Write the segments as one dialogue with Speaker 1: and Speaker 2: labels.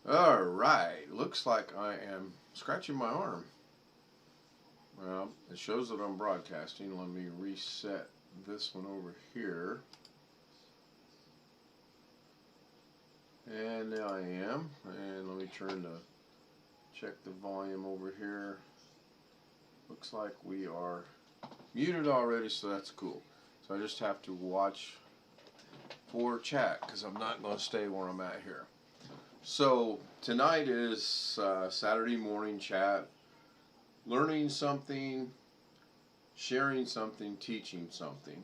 Speaker 1: Alright, looks like I am scratching my arm. Well, it shows that I'm broadcasting. Let me reset this one over here. And now I am. And let me check the volume over here. Looks like we are muted already, so that's cool. So I just have to watch for chat because I'm not going to stay where I'm at here. So tonight is Saturday morning chat. Learning something, sharing something, teaching something.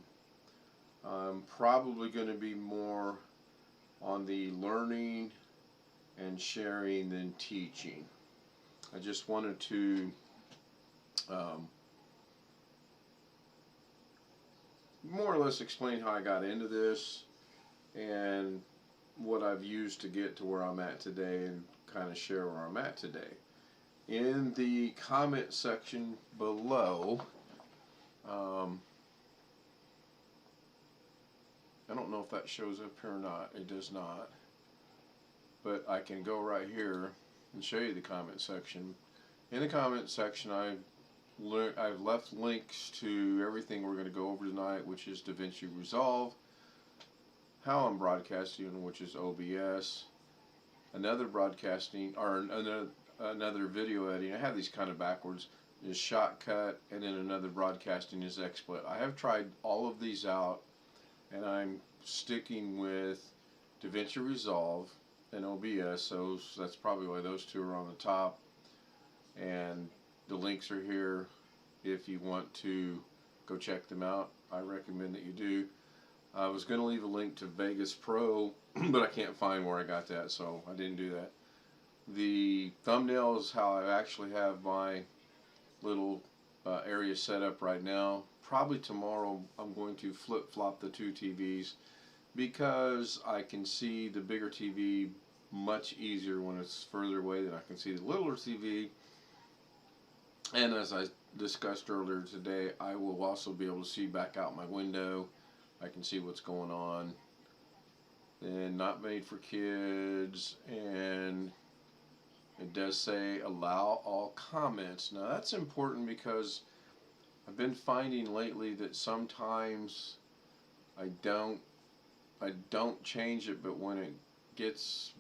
Speaker 1: I'm probably going to be more on the learning and sharing than teaching. I just wanted to more or less explain how I got into this and what I've used to get to where I'm at today and kind of share where I'm at today. In the comment section below, I don't know if that shows up here or not. It does not. But I can go right here and show you the comment section. In the comment section, I've left links to everything we're going to go over tonight, which is Da Vinci Resolve, how I'm broadcasting, which is OBS, another broadcasting, or another video editing. I have these kind of backwards, is Shotcut, and then another broadcasting is XSplit. I have tried all of these out, and I'm sticking with Da Vinci Resolve and OBS, so that's probably why those two are on the top. And the links are here if you want to go check them out. I recommend that you do. I was going to leave a link to Vegas Pro, but I can't find where I got that, so I didn't do that. The thumbnail is how I actually have my little area set up right now. Probably tomorrow I'm going to flip-flop the two TVs because I can see the bigger TV much easier when it's further away than I can see the littler TV. And as I discussed earlier today, I will also be able to see back out my window. I can see what's going on. And not made for kids, and it does say allow all comments. Now that's important because I've been finding lately that sometimes I don't change it, but when it gets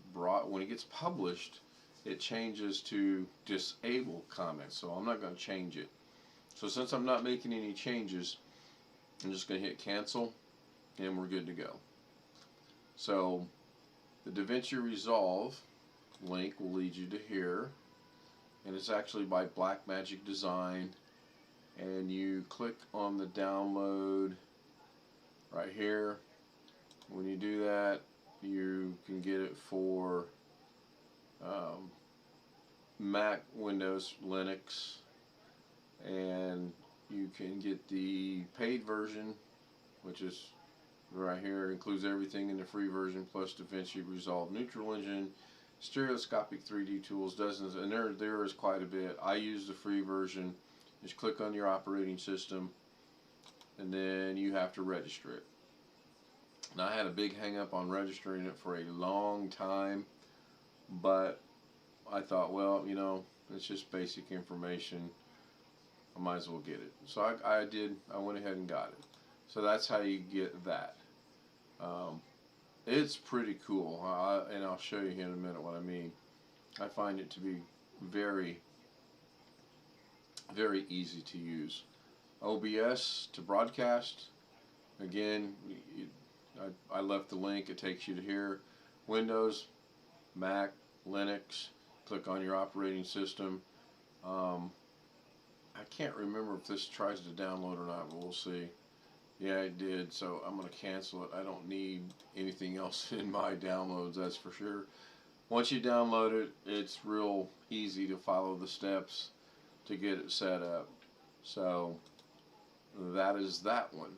Speaker 1: published, it changes to disable comments. So I'm not going to change it. So since I'm not making any changes, I'm just going to hit cancel, and we're good to go. So the Da Vinci Resolve link will lead you to here, and it's actually by Blackmagic Design, and you click on the download right here. When you do that, you can get it for Mac, Windows, Linux, and you can get the paid version, which is right here. It includes everything in the free version plus Da Vinci Resolve Neutral Engine, stereoscopic 3D tools, dozens, and there is quite a bit. I use the free version. Just click on your operating system, and then you have to register it. Now, I had a big hang up on registering it for a long time, but I thought, well, you know, it's just basic information. I might as well get it. So I did. I went ahead and got it. So that's how you get that. It's pretty cool, and I'll show you in a minute what I mean. I find it to be very, very easy to use. OBS to broadcast. Again, I left the link. It takes you to here. Windows, Mac, Linux. Click on your operating system. I can't remember if this tries to download or not, but we'll see. Yeah, it did, so I'm going to cancel it. I don't need anything else in my downloads, that's for sure. Once you download it, it's real easy to follow the steps to get it set up. So that is that one.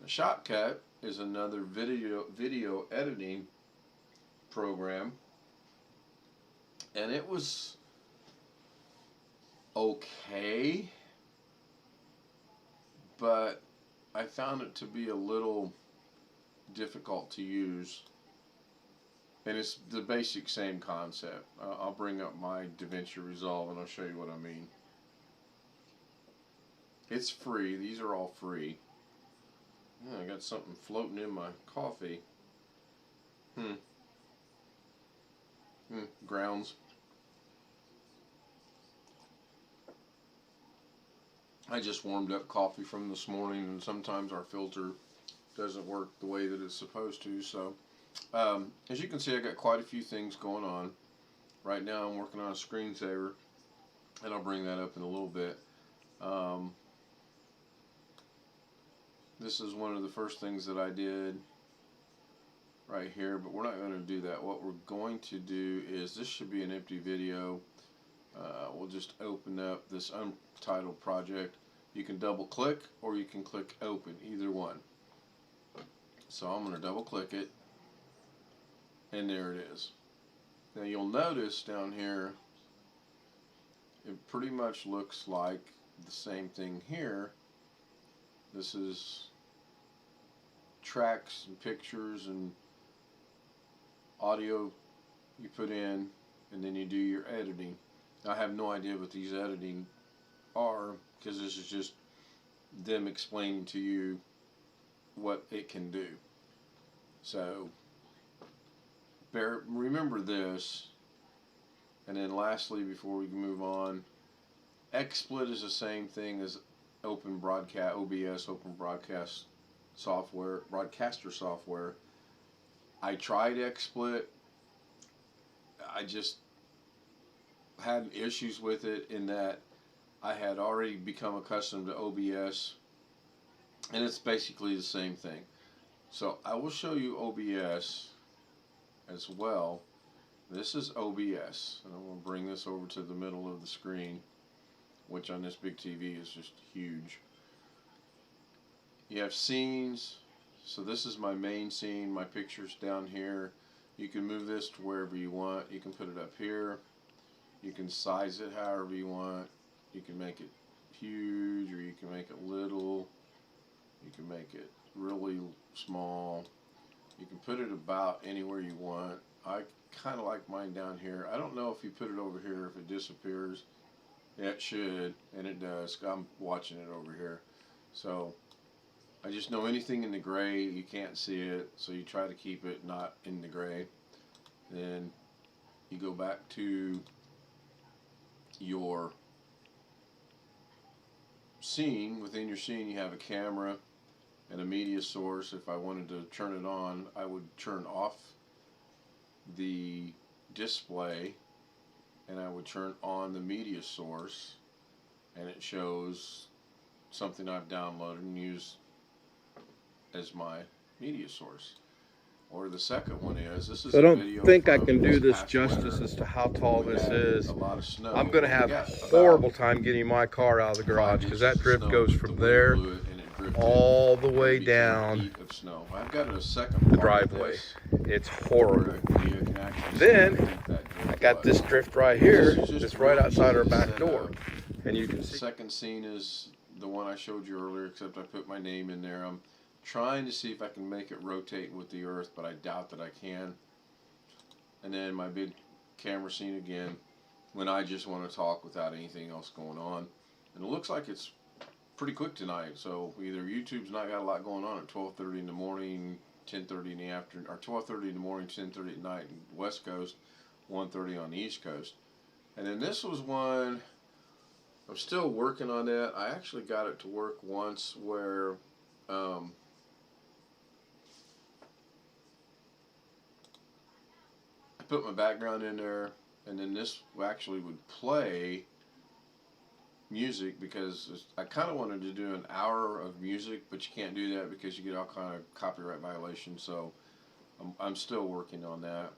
Speaker 1: The Shotcut is another video editing program, and it was okay, but I found it to be a little difficult to use. And it's the basic same concept. I'll bring up my Da Vinci Resolve and I'll show you what I mean. It's free. These are all free. Oh, I got something floating in my coffee. Grounds. I just warmed up coffee from this morning, and sometimes our filter doesn't work the way that it's supposed to. So, as you can see, I got quite a few things going on. Right now, I'm working on a screensaver, and I'll bring that up in a little bit. This is one of the first things that I did right here, but we're not going to do that. What we're going to do is, this should be an empty video. We'll just open up this untitled project. You can double click or you can click open, either one. So I'm going to double click it, and there it is. Now you'll notice down here it pretty much looks like the same thing here. This is tracks and pictures and audio you put in, and then you do your editing. I have no idea what these editing are, because this is just them explaining to you what it can do. So remember this. And then lastly, before we move on, XSplit is the same thing as Open Broadcast, OBS, Open Broadcast software, broadcaster software. I tried XSplit. I just had issues with it in that I had already become accustomed to OBS, and it's basically the same thing. So I will show you OBS as well. This is OBS, and I'm going to bring this over to the middle of the screen, which on this big TV is just huge. You have scenes. So this is my main scene. My picture's down here. You can move this to wherever you want. You can put it up here. You can size it however you want. You can make it huge, or you can make it little. You can make it really small. You can put it about anywhere you want. I kind of like mine down here. I don't know if you put it over here if it disappears. Yeah, it should, and it does. I'm watching it over here. So I just know anything in the gray, you can't see it, so you try to keep it not in the gray. Then you go back to your scene. Within your scene, you have a camera and a media source. If I wanted to turn it on, I would turn off the display and I would turn on the media source, and it shows something I've downloaded and used as my media source. Or the second one is, this is
Speaker 2: I
Speaker 1: a
Speaker 2: don't
Speaker 1: video
Speaker 2: think I
Speaker 1: from
Speaker 2: can do this
Speaker 1: past
Speaker 2: justice
Speaker 1: winter.
Speaker 2: as to how tall
Speaker 1: We
Speaker 2: this
Speaker 1: had
Speaker 2: is.
Speaker 1: a lot of snow.
Speaker 2: I'm going to have
Speaker 1: We
Speaker 2: a
Speaker 1: got
Speaker 2: horrible
Speaker 1: about
Speaker 2: time getting my car out of the
Speaker 1: 5
Speaker 2: garage, because that
Speaker 1: inches of
Speaker 2: drift
Speaker 1: snow,
Speaker 2: goes
Speaker 1: but
Speaker 2: from
Speaker 1: the wind
Speaker 2: there
Speaker 1: blew it and it drifted,
Speaker 2: all the
Speaker 1: and
Speaker 2: way
Speaker 1: it became a
Speaker 2: down
Speaker 1: heap of snow. I've got a second
Speaker 2: the
Speaker 1: part of
Speaker 2: driveway.
Speaker 1: this
Speaker 2: It's
Speaker 1: where
Speaker 2: horrible.
Speaker 1: you can actually see
Speaker 2: Then
Speaker 1: how deep that drift
Speaker 2: I got
Speaker 1: was.
Speaker 2: this drift right here
Speaker 1: This is just
Speaker 2: that's right
Speaker 1: real
Speaker 2: outside our
Speaker 1: easy to
Speaker 2: back
Speaker 1: set
Speaker 2: door.
Speaker 1: up.
Speaker 2: And you can
Speaker 1: The
Speaker 2: see.
Speaker 1: second scene is the one I showed you earlier, except I put my name in there. I'm trying to see if I can make it rotate with the earth, but I doubt that I can. And then my big camera scene again, when I just want to talk without anything else going on. And it looks like it's pretty quick tonight, so either YouTube's not got a lot going on at 12:30 in the morning, 10:30 in the afternoon, or 12:30 in the morning, 10:30 at night in the West Coast, 1:30 on the East Coast. And then this was one, I'm still working on that. I actually got it to work once where I put my background in there, and then this actually would play music, because I kind of wanted to do an hour of music, but you can't do that because you get all kind of copyright violations. So I'm still working on that.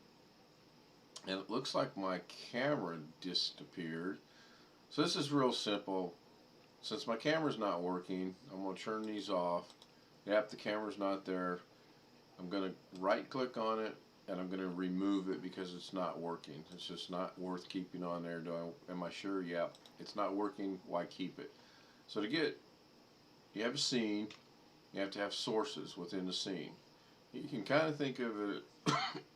Speaker 1: And it looks like my camera disappeared. So this is real simple. Since my camera's not working, I'm going to turn these off. Yep, the camera's not there. I'm going to right click on it, and I'm going to remove it because it's not working. It's just not worth keeping on there. Am I sure? Yep. It's not working. Why keep it? So you have a scene. You have to have sources within the scene. You can kind of think of it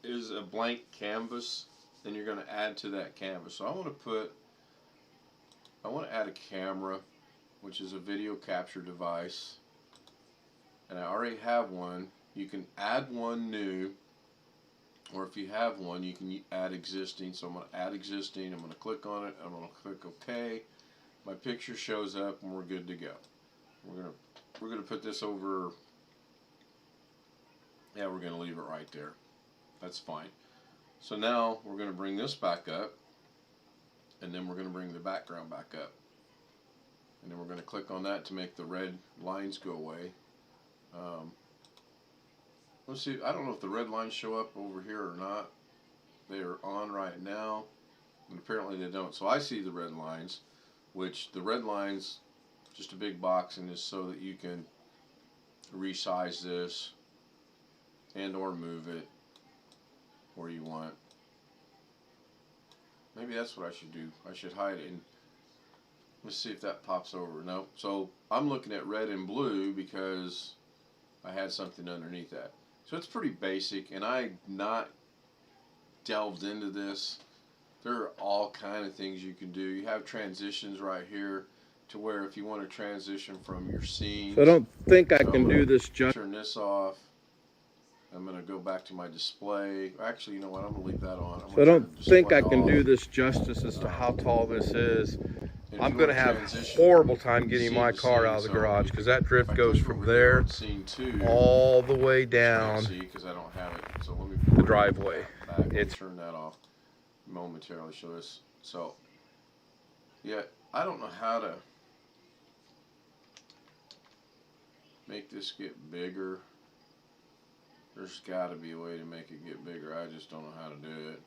Speaker 1: as a blank canvas, and you're going to add to that canvas. So I want to add a camera, which is a video capture device, and I already have one. You can add one new, or if you have one, you can add existing. So I'm going to add existing. I'm going to click on it. I'm going to click OK. My picture shows up, and we're good to go. We're gonna put this over. Yeah, we're gonna leave it right there. That's fine. So now we're gonna bring this back up, and then we're gonna bring the background back up, and then we're gonna click on that to make the red lines go away. Let's see. I don't know if the red lines show up over here or not. They are on right now, and apparently they don't. So I see the red lines, which the red lines, just a big box, and is so that you can resize this and or move it where you want. Maybe that's what I should do. I should hide it. And let's see if that pops over. No. So I'm looking at red and blue because I had something underneath that. So it's pretty basic, and I not delved into this. There are all kind of things you can do. You have transitions right here to where if you want to transition from your scene.
Speaker 2: So I don't think I can do this justice.
Speaker 1: Turn this off. I'm going to go back to my display. Actually, you know what? I'm going to leave that on.
Speaker 2: So I don't think I can do this justice as to how tall this is. I'm going to have a horrible time getting my car out of the garage because that drift goes from there all the way down the driveway.
Speaker 1: It's turn that off momentarily. Show this. So, yeah, I don't know how to make this get bigger. There's got to be a way to make it get bigger. I just don't know how to do it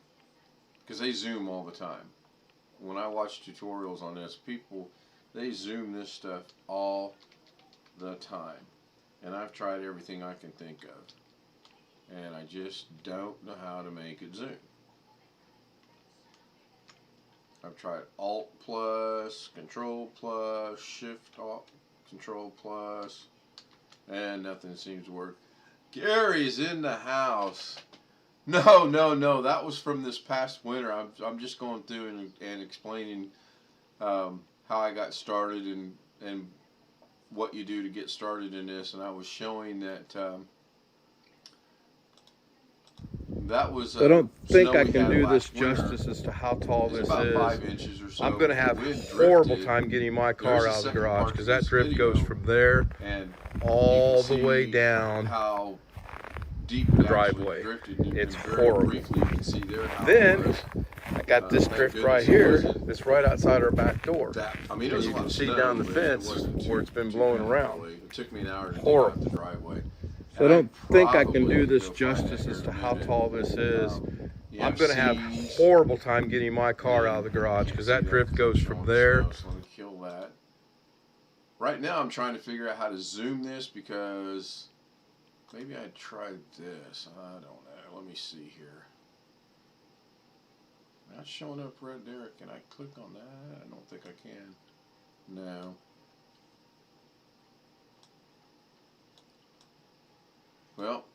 Speaker 1: because they zoom all the time. When I watch tutorials on this, people, they zoom this stuff all the time. And I've tried everything I can think of. And I just don't know how to make it zoom. I've tried Alt plus, Control plus, Shift Alt, Control plus, and nothing seems to work. Gary's in the house. No, that was from this past winter. I'm just going through and explaining how I got started and what you do to get started in this, and I was showing that that was.
Speaker 2: I don't think I can do this justice as to how tall this is.
Speaker 1: 5 inches or so.
Speaker 2: I'm going to have a horrible time getting my car out of the garage because that drift goes from there all the way down
Speaker 1: how deep
Speaker 2: the driveway. It's horrible. Then I got this drift right here that's right outside our back door. And you can see down the fence where it's been blowing around.
Speaker 1: It took me an hour to
Speaker 2: horrible.
Speaker 1: get out the driveway.
Speaker 2: So I don't think I can do this justice as to how tall this is. I'm going to have a horrible time getting my car out of the garage because that drift goes from there.
Speaker 1: So let me kill that. Right now I'm trying to figure out how to zoom this because maybe I tried this. I don't know. Let me see here. Not showing up right there. Can I click on that? I don't think I can. No. Well,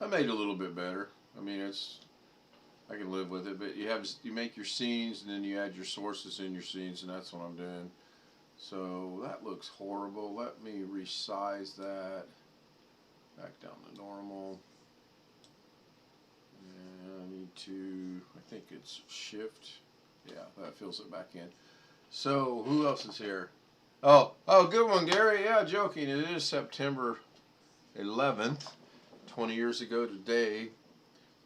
Speaker 1: I made it a little bit better. I mean, I can live with it, but you make your scenes and then you add your sources in your scenes, and that's what I'm doing. So that looks horrible. Let me resize that back down to normal. And I need to, I think it's Shift. Yeah, that fills it back in. So who else is here? Oh, good one, Gary. Yeah, joking. It is September 11th. 20 years ago today,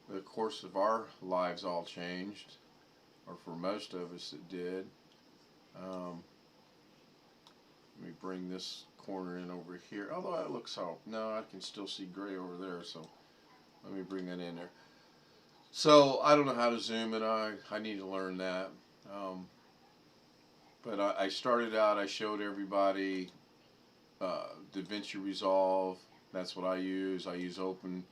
Speaker 1: the course of our lives all changed, or for most of us it did. Let me bring this corner in over here, although that looks so, no, I can still see gray over there, so let me bring that in there. So I don't know how to zoom, and I need to learn that. But I started out, I showed everybody Da Vinci Resolve. That's what I use. I use Open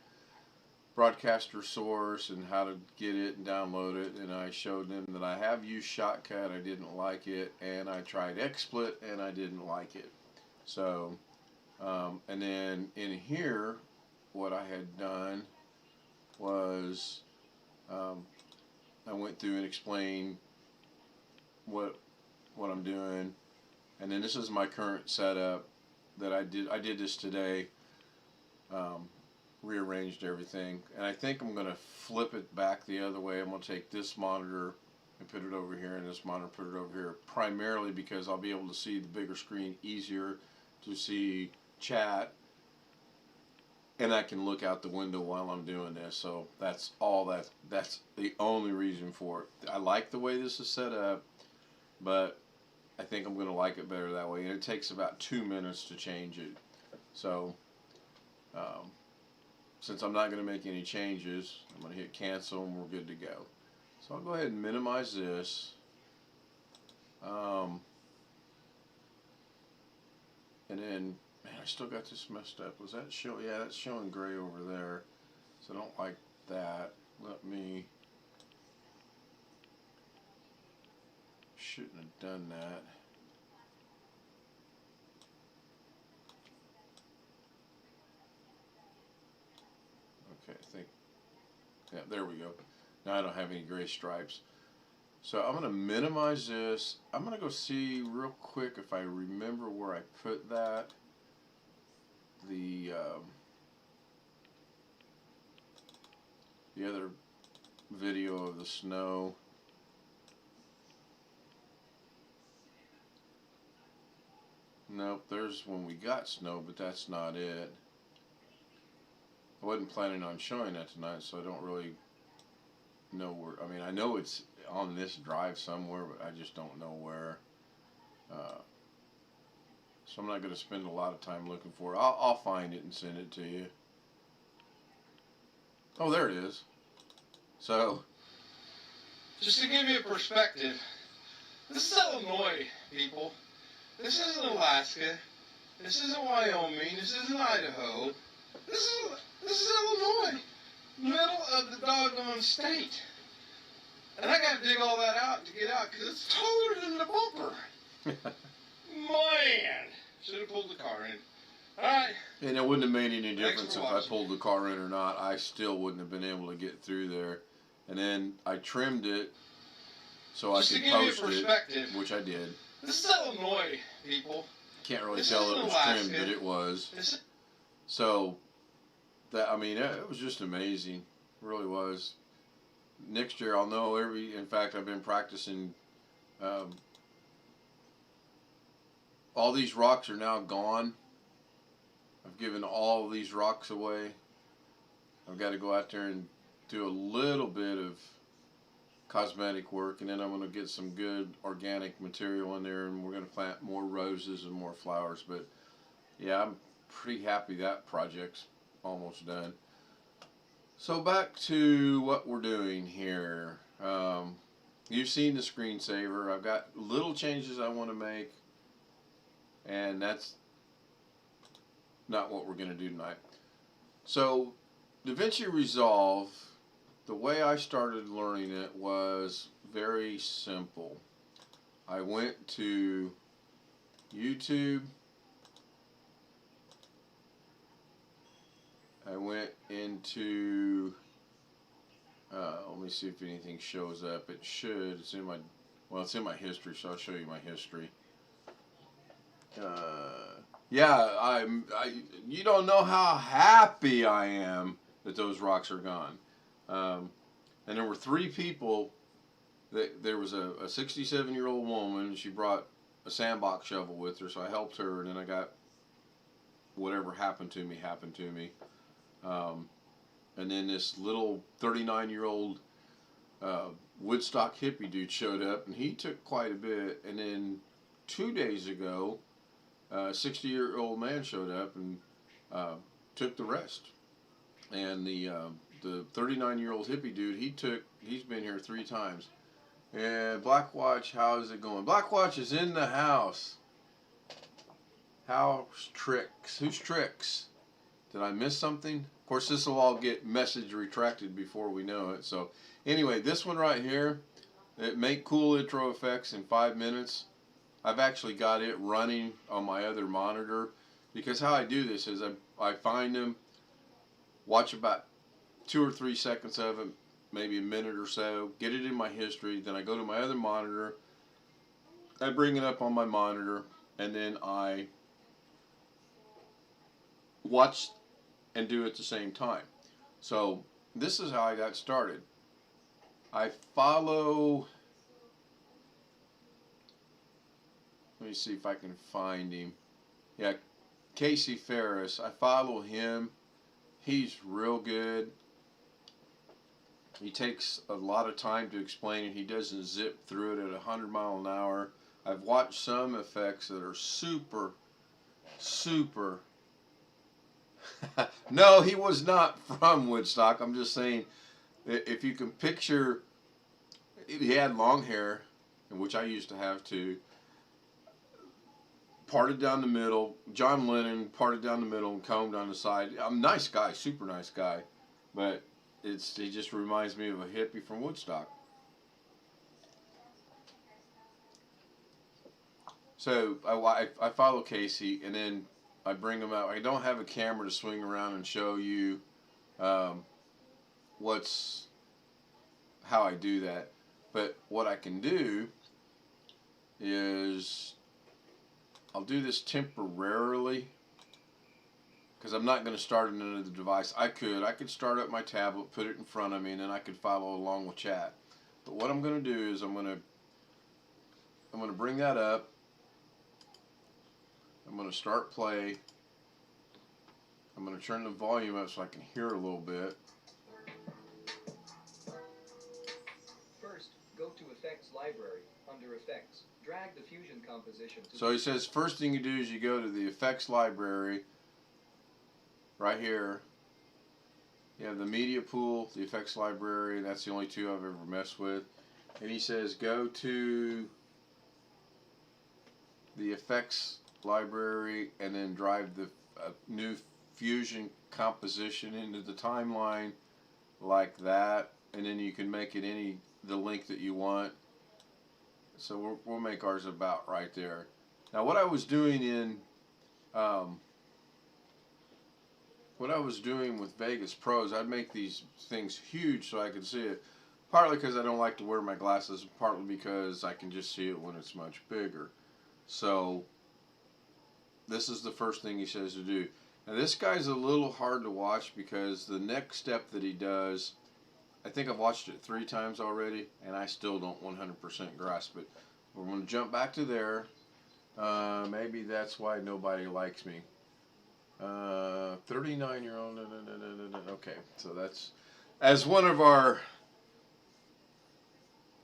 Speaker 1: Broadcaster Source and how to get it and download it. And I showed them that I have used Shotcut. I didn't like it. And I tried XSplit and I didn't like it. So, and then in here, what I had done was I went through and explained what I'm doing, and then this is my current setup that I did this today. Rearranged everything, and I think I'm gonna flip it back the other way. I'm gonna take this monitor and put it over here, and this monitor put it over here, primarily because I'll be able to see the bigger screen easier to see chat, and I can look out the window while I'm doing this. So that's all that's the only reason for it. I like the way this is set up, but I think I'm gonna like it better that way, and it takes about 2 minutes to change it. So since I'm not going to make any changes, I'm going to hit cancel and we're good to go. So I'll go ahead and minimize this. And then, man, I still got this messed up. Was that show? Yeah, that's showing gray over there. So I don't like that. Let me, shouldn't have done that. Okay, I think, yeah, there we go. Now I don't have any gray stripes. So I'm going to minimize this. I'm going to go see real quick if I remember where I put that. The other video of the snow. Nope, there's when we got snow, but that's not it. I wasn't planning on showing that tonight, so I don't really know where. I mean, I know it's on this drive somewhere, but I just don't know where. So I'm not going to spend a lot of time looking for it. I'll find it and send it to you. Oh, there it is. So,
Speaker 3: just to give you a perspective, this is Illinois, people. This isn't Alaska. This isn't Wyoming. This isn't Idaho. This is Illinois, middle of the doggone state. And I got to dig all that out to get out because it's taller than the bumper. Man, should have pulled the car in. All right.
Speaker 1: And it wouldn't have made any difference if I pulled the car in or not. I still wouldn't have been able to get through there. And then I trimmed it so I could post it, which I did.
Speaker 3: This is Illinois, people.
Speaker 1: Can't really tell it was trimmed, but it was. So, that, I mean, it was just amazing. It really was. Next year I'll know in fact I've been practicing. All these rocks are now gone. I've given all of these rocks away. I've got to go out there and do a little bit of cosmetic work, and then I'm going to get some good organic material in there, and we're going to plant more roses and more flowers. But yeah, I'm pretty happy that project's almost done. So back to what we're doing here. You've seen the screensaver. I've got little changes I want to make, and that's not what we're going to do tonight. So Da Vinci Resolve, the way I started learning it was very simple. I went to YouTube. I went into, let me see if anything shows up. It should. It's in my, well, it's in my history, so I'll show you my history. Yeah, you don't know how happy I am that those rocks are gone. And there were 3 people. There was a 67-year-old woman. She brought a sandbox shovel with her, so I helped her, and then I got whatever happened to me. And then this little 39-year-old Woodstock hippie dude showed up, and he took quite a bit. And then 2 days ago, a 60-year-old man showed up and took the rest. And the 39-year-old hippie dude, he's been here 3 times. And Blackwatch, how is it going? Blackwatch is in the house. How's Tricks? Who's Tricks? Did I miss something? Of course, this will all get message retracted before we know it. So anyway, this one right here, it make cool intro effects in 5 minutes. I've actually got it running on my other monitor, because how I do this is I find them, watch about 2 or 3 seconds of it, maybe a minute or so, get it in my history, then I go to my other monitor, I bring it up on my monitor, and then I watch and do it at the same time. So this is how I got started. I follow, let me see if I can find him. Yeah, Casey Ferris. I follow him. He's real good. He takes a lot of time to explain it. He doesn't zip through it at 100 miles an hour. I've watched some effects that are super. No, he was not from Woodstock. I'm just saying, if you can picture, he had long hair, which I used to have too. Parted down the middle. John Lennon parted down the middle and combed on the side. I'm a nice guy, super nice guy, but he just reminds me of a hippie from Woodstock. So I follow Casey, and then I bring him out. I don't have a camera to swing around and show you how I do that, but what I can do is I'll do this temporarily because I'm not going to start another device. I could start up my tablet, put it in front of me, and then I could follow along with chat. But what I'm going to do is I'm going to bring that up. I'm going to start play. I'm going to turn the volume up so I can hear a little bit.
Speaker 4: First, go to Effects Library. Under Effects, drag the Fusion composition to...
Speaker 1: So he says first thing you do is you go to the Effects Library. Right here. You have the Media Pool, the Effects Library. That's the only two I've ever messed with. And he says go to the Effects Library and then drive the new Fusion composition into the timeline like that, and then you can make it the length that you want. So we'll make ours about right there. Now what I was doing with Vegas Pros, I'd make these things huge so I could see it. Partly because I don't like to wear my glasses, partly because I can just see it when it's much bigger. So this is the first thing he says to do. Now this guy's a little hard to watch because the next step that he does, I think I've watched it 3 times already and I still don't 100% grasp it. We're going to jump back to there. Maybe that's why nobody likes me. 39-year-old. Okay, so that's, as one of our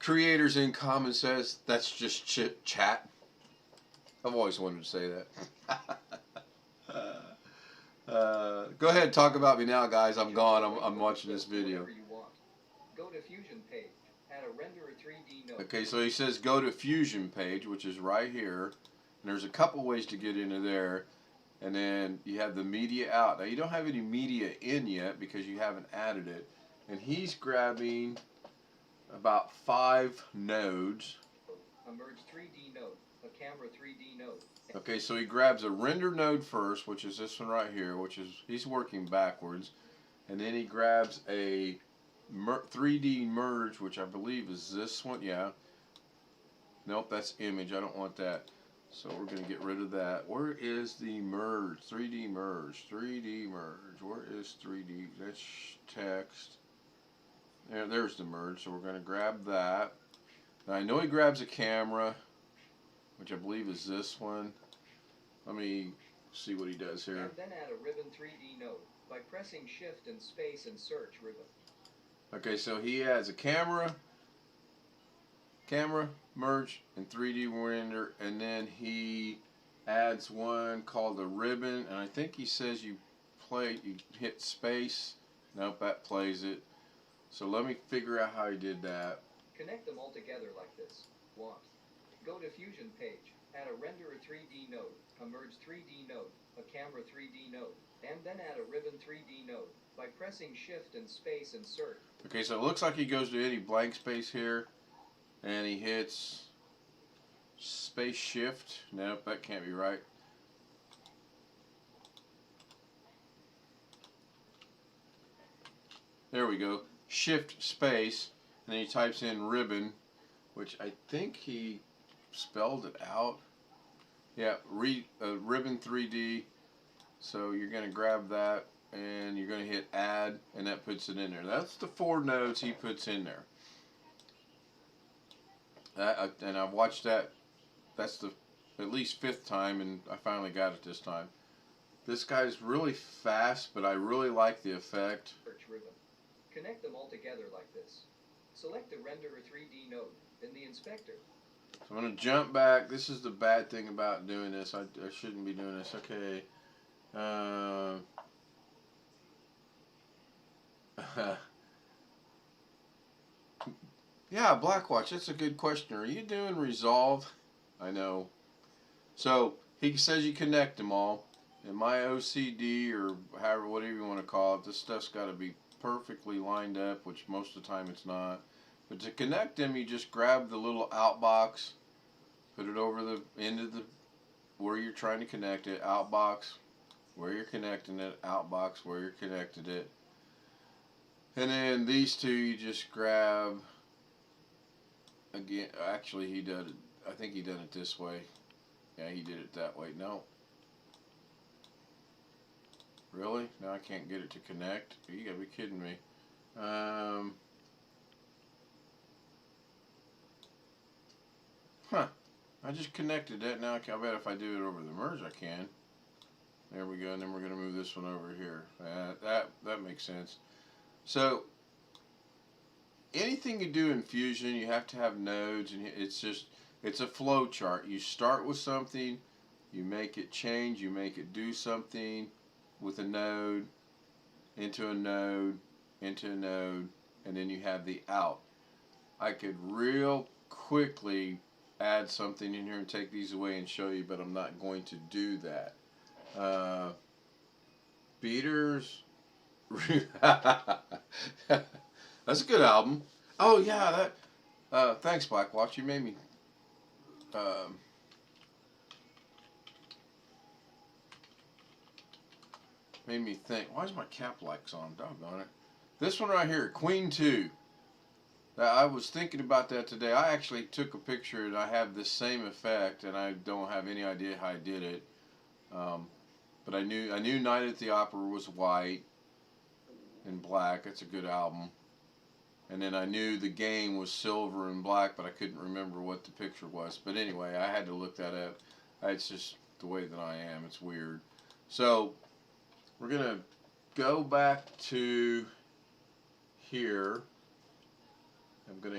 Speaker 1: creators in common says, that's just chit chat. I've always wanted to say that. Go ahead, talk about me now, guys. I'm gone. I'm watching this video.
Speaker 4: Go to Fusion page. Add a render or 3D node.
Speaker 1: Okay, so he says go to Fusion page, which is right here. And there's a couple ways to get into there. And then you have the media out. Now you don't have any media in yet because you haven't added it. And he's grabbing about 5 nodes.
Speaker 4: A merge 3D node. A camera 3D node.
Speaker 1: Okay, so he grabs a render node first, which is this one right here, which is, he's working backwards. And then he grabs a 3D merge, which I believe is this one. Yeah. Nope, that's image. I don't want that. So we're going to get rid of that. Where is the merge? 3D merge. 3D merge. Where is 3D? That's text. There's the merge. So we're going to grab that. Now I know he grabs a camera, which I believe is this one. Let me see what he does here.
Speaker 4: And then add a ribbon 3D node by pressing Shift and Space and search ribbon.
Speaker 1: Okay, so he adds a camera, merge, and 3D render, and then he adds one called a ribbon, and I think he says you hit space. Nope, that plays it. So let me figure out how he did that.
Speaker 4: Connect them all together like this. 1. Go to Fusion page. Add a render or 3D node, a merge 3D node, a camera 3D node, and then add a ribbon 3D node by pressing Shift and Space and search.
Speaker 1: Okay, so it looks like he goes to any blank space here, and he hits space shift. Nope, that can't be right. there we go, shift space, and then he types in ribbon, which I think he spelled it out. Yeah, ribbon 3D. So you're going to grab that and you're going to hit add, and that puts it in there. That's the 4 nodes he puts in there. And I've watched that. That's the at least 5th time, and I finally got it this time. This guy's really fast, but I really like the effect.
Speaker 4: Search ribbon. Connect them all together like this. Select the render or 3D node in the inspector.
Speaker 1: So I'm going to jump back. This is the bad thing about doing this. I shouldn't be doing this. Okay. Yeah, Blackwatch, that's a good question. Are you doing Resolve? I know. So he says you connect them all. In my OCD, or however, whatever you want to call it, this stuff's got to be perfectly lined up, which most of the time it's not. But to connect them, you just grab the little outbox, put it over the end of the where you're trying to connect it, outbox, where you're connecting it, outbox, where you're connected it. And then these two you just grab. Again, actually he did it, I think he did it this way. Yeah, he did it that way. No. Really? Now I can't get it to connect? You gotta be kidding me. Huh. I just connected that. Now I bet if I do it over the merge I can. There we go. And then we're going to move this one over here. That makes sense. So anything you do in Fusion, you have to have nodes, and it's a flow chart. You start with something, you make it change, you make it do something with a node, into a node, into a node, and then you have the out. I could real quickly add something in here and take these away and show you, but I'm not going to do that. Beaters. That's a good album. Oh yeah, that. Thanks, Blackwatch. You made me. Made me think. Why is my cap lights on? Doggone it. This one right here, Queen 2. I was thinking about that today. I actually took a picture and I have this same effect, and I don't have any idea how I did it. But I knew Night at the Opera was white and black. That's a good album. And then I knew The Game was silver and black, but I couldn't remember what the picture was. But anyway, I had to look that up. It's just the way that I am. It's weird. So we're going to go back to here. I'm going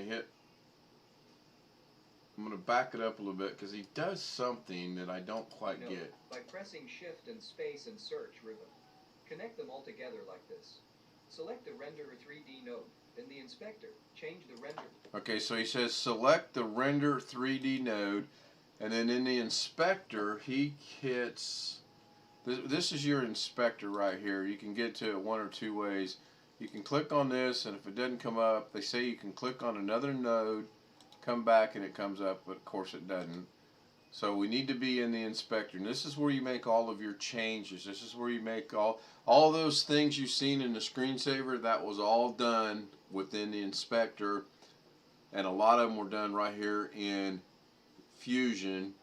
Speaker 1: to back it up a little bit because he does something that I don't quite get.
Speaker 4: By pressing Shift and Space and Search ribbon. Connect them all together like this. Select the Render or 3D node. In the inspector, change the render. Okay,
Speaker 1: so he says select the Render 3D node, and then in the inspector, he hits... This is your inspector right here. You can get to it one or two ways. You can click on this, and if it doesn't come up, they say you can click on another node, come back, and it comes up, but of course it doesn't. So we need to be in the inspector, and this is where you make all of your changes. This is where you make all those things you've seen in the screensaver. That was all done within the inspector, and a lot of them were done right here in Fusion,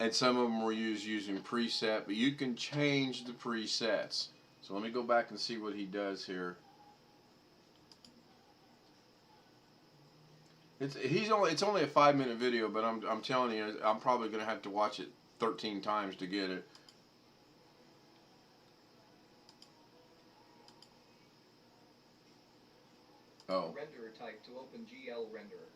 Speaker 1: and some of them were using preset, but you can change the presets. So let me go back and see what he does here. It's only a 5-minute video, but I'm telling you, I'm probably going to have to watch it 13 times to get it. Oh.
Speaker 4: Renderer type to open GL renderer.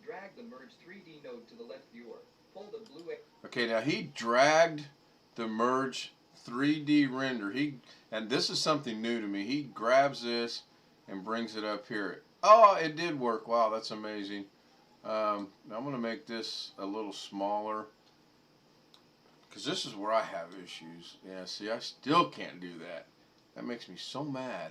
Speaker 4: Drag the merge 3D node to the left viewer. Pull the blue.
Speaker 1: Okay, now he dragged the merge 3D render. And this is something new to me. He grabs this and brings it up here. Oh, it did work. Wow, that's amazing. I'm going to make this a little smaller because this is where I have issues. Yeah, see, I still can't do that. That makes me so mad.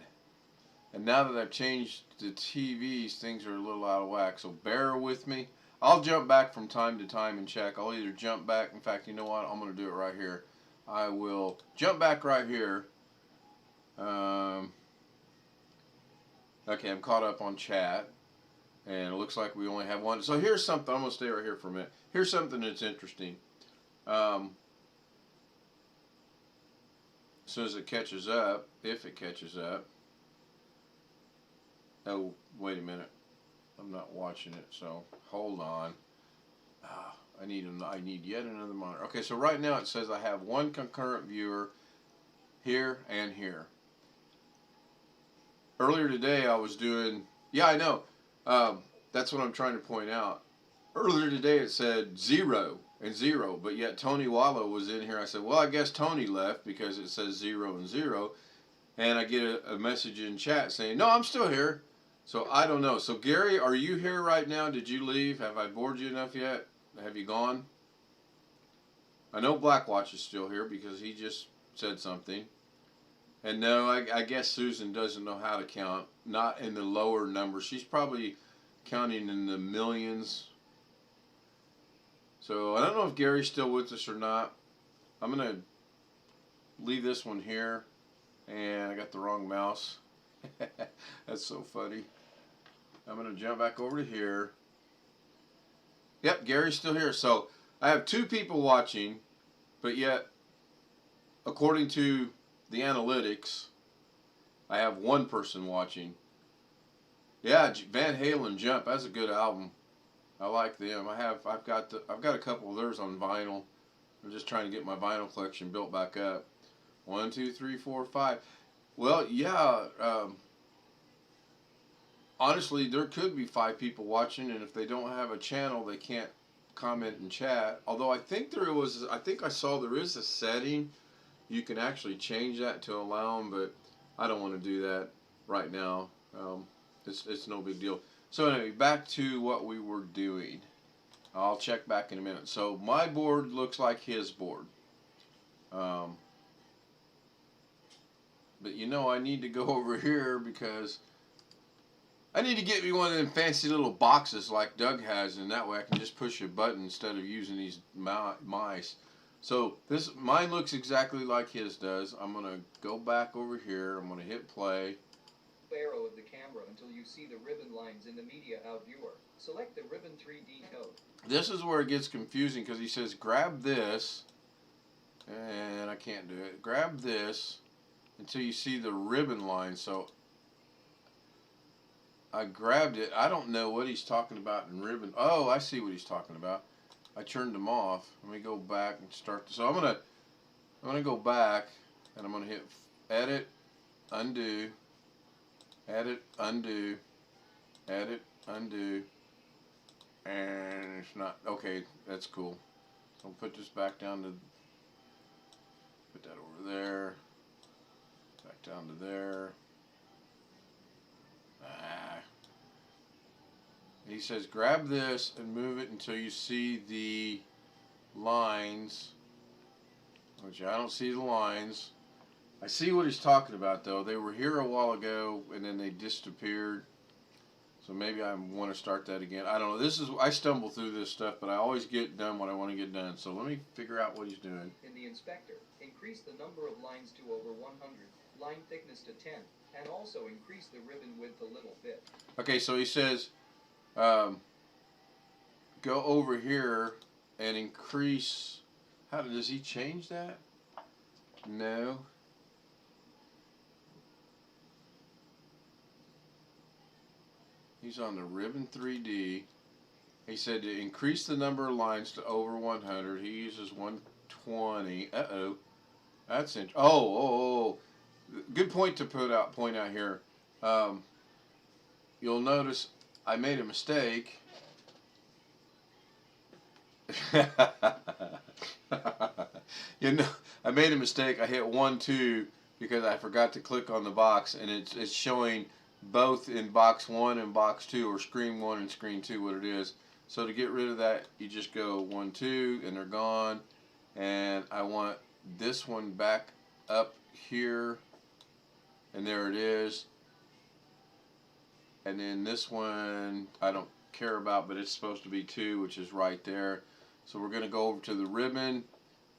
Speaker 1: And now that I've changed the TVs, things are a little out of whack. So bear with me. I'll jump back from time to time and check. I'll either jump back. In fact, you know what? I'm going to do it right here. I will jump back right here. Okay, I'm caught up on chat, and it looks like we only have one. So here's something. I'm gonna stay right here for a minute. Here's something that's interesting. As soon as it catches up, if it catches up. Oh, wait a minute. I'm not watching it, so hold on. I need yet another monitor. Okay, so right now it says I have one concurrent viewer here and here. Earlier today I was doing, yeah, I know. That's what I'm trying to point out. Earlier today it said 0 and 0, but yet Tony Wallow was in here. I said, well, I guess Tony left because it says 0 and 0. And I get a message in chat saying, no, I'm still here. So I don't know. So Gary, are you here right now? Did you leave? Have I bored you enough yet? Have you gone? I know Blackwatch is still here because he just said something. And no, I guess Susan doesn't know how to count. Not in the lower numbers. She's probably counting in the millions. So I don't know if Gary's still with us or not. I'm going to leave this one here. And I got the wrong mouse. That's so funny. I'm going to jump back over to here. Yep, Gary's still here. So I have 2 people watching, but yet, according to the analytics, I have 1 person watching. Yeah, Van Halen Jump. That's a good album. I like them. I've got a couple of theirs on vinyl. I'm just trying to get my vinyl collection built back up. 1, 2, 3, 4, 5. Well, yeah. Honestly, there could be 5 people watching, and if they don't have a channel, they can't comment in chat. Although I think I saw there is a setting you can actually change that to allow them, but I don't want to do that right now. It's no big deal. So anyway, back to what we were doing. I'll check back in a minute. So my board looks like his board. But you know, I need to go over here because I need to get me one of them fancy little boxes like Doug has, and that way I can just push a button instead of using these mice. So mine looks exactly like his does. I'm going to go back over here. I'm going to hit play.
Speaker 4: Arrow of the camera until you see the ribbon lines in the media out viewer. Select the ribbon 3D node.
Speaker 1: This is where it gets confusing because he says grab this, and I can't do it. Grab this until you see the ribbon line. So I grabbed it. I don't know what he's talking about in ribbon. Oh, I see what he's talking about. I turned them off. Let me go back and start. So I'm gonna go back, and I'm gonna hit edit, undo, edit, undo, edit, undo, and it's not okay. That's cool. So I'll put this back down to. Put that over there. Back down to there. He says grab this and move it until you see the lines, which I don't see the lines. I see what he's talking about though. They were here a while ago and then they disappeared. So maybe I want to start that again. I don't know. I stumble through this stuff, but I always get done what I want to get done. So let me figure out what he's doing.
Speaker 4: In the inspector, increase the number of lines to over 100, line thickness to 10, and also increase the ribbon width a little bit.
Speaker 1: Okay, so he says go over here and increase. Does he change that? No. He's on the ribbon 3D. He said to increase the number of lines to over 100. He uses 120. Uh-oh. That's interesting. Oh. Good point to point out here. You'll notice I made a mistake. You know, I made a mistake. I hit 1, 2 because I forgot to click on the box, and it's showing both in box 1 and box 2, or screen 1 and screen 2, what it is. So to get rid of that, you just go 1, 2, and they're gone. And I want this one back up here, and there it is. And then this one I don't care about, but it's supposed to be 2, which is right there. So we're going to go over to the ribbon.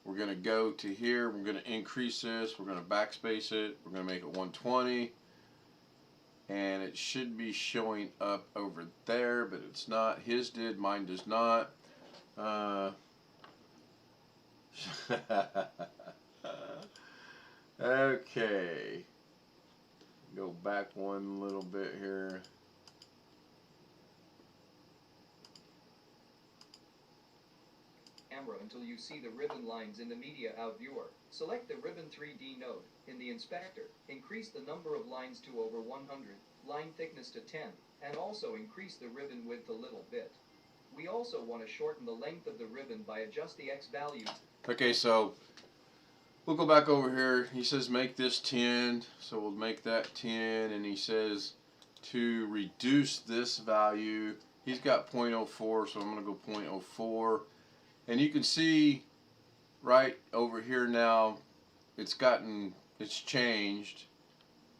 Speaker 1: We're going to go to here. We're going to increase this. We're going to backspace it. We're going to make it 120. and it should be showing up over there, but it's not. His did, mine does not. Okay, go back one little bit here.
Speaker 4: Camera until you see the ribbon lines in the media out viewer. Select the ribbon 3D node in the inspector. Increase the number of lines to over 100, line thickness to 10, and also increase the ribbon width a little bit. We also want to shorten the length of the ribbon by adjust the X value.
Speaker 1: Okay, so we'll go back over here. He says make this 10, so we'll make that 10, and he says to reduce this value, he's got 0.04, so I'm going to go 0.04. And you can see right over here now, it's changed,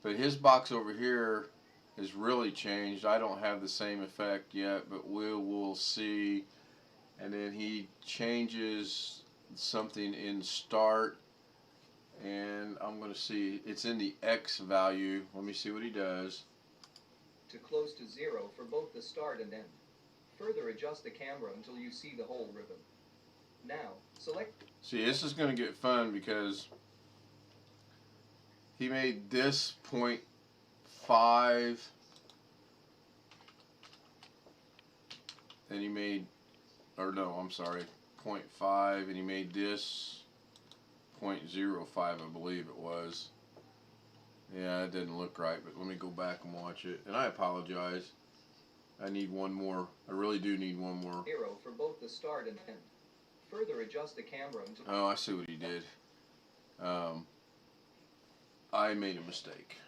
Speaker 1: but his box over here is really changed. I don't have the same effect yet, but we'll see. And then he changes something in start, and I'm going to see, it's in the X value. Let me see what he does.
Speaker 4: To close to 0 for both the start and end. Further adjust the camera until you see the whole ribbon. Now, select.
Speaker 1: See, this is going to get fun because he made this 0.5, and he made, or no, I'm sorry, 0.5, and he made this 0.05, I believe it was. Yeah, it didn't look right, but let me go back and watch it. And I apologize. I need one more. I really do need one more.
Speaker 4: 0 for both the start and end. Further adjust the camera until.
Speaker 1: Oh, I see what he did. I made a mistake.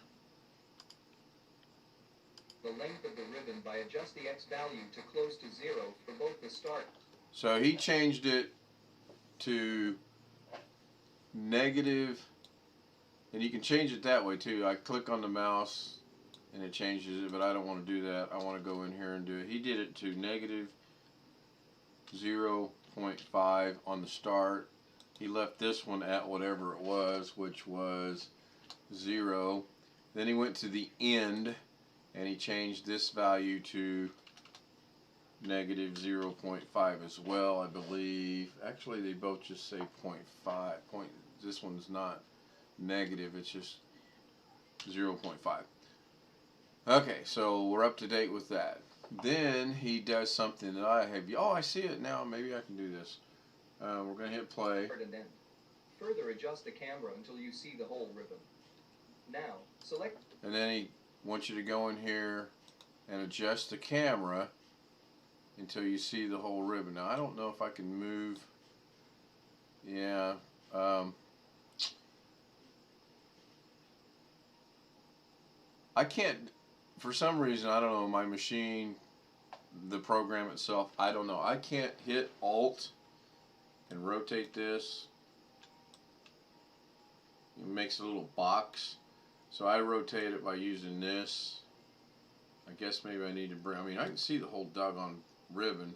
Speaker 4: The length of the ribbon by adjust the X value to close to 0 for both the start.
Speaker 1: So he changed it to negative, and you can change it that way too. I click on the mouse and it changes it, but I don't want to do that. I want to go in here and do it. He did it to negative 0.5 on the start. He left this one at whatever it was, which was 0. Then he went to the end and he changed this value to negative 0.5 as well, I believe. Actually, they both just say 0.5. This one's not negative, it's just 0.5. Okay, so we're up to date with that. Then he does something that I have. Oh, I see it now. Maybe I can do this. We're going to hit play.
Speaker 4: And end. Further adjust the camera until you see the whole ribbon. Now, select.
Speaker 1: And then he wants you to go in here and adjust the camera until you see the whole ribbon. Now, I don't know if I can move. Yeah. I can't, for some reason, I don't know, my machine, the program itself, I don't know. I can't hit Alt and rotate this. It makes a little box. So I rotate it by using this. I guess maybe I need to bring, I can see the whole doggone ribbon.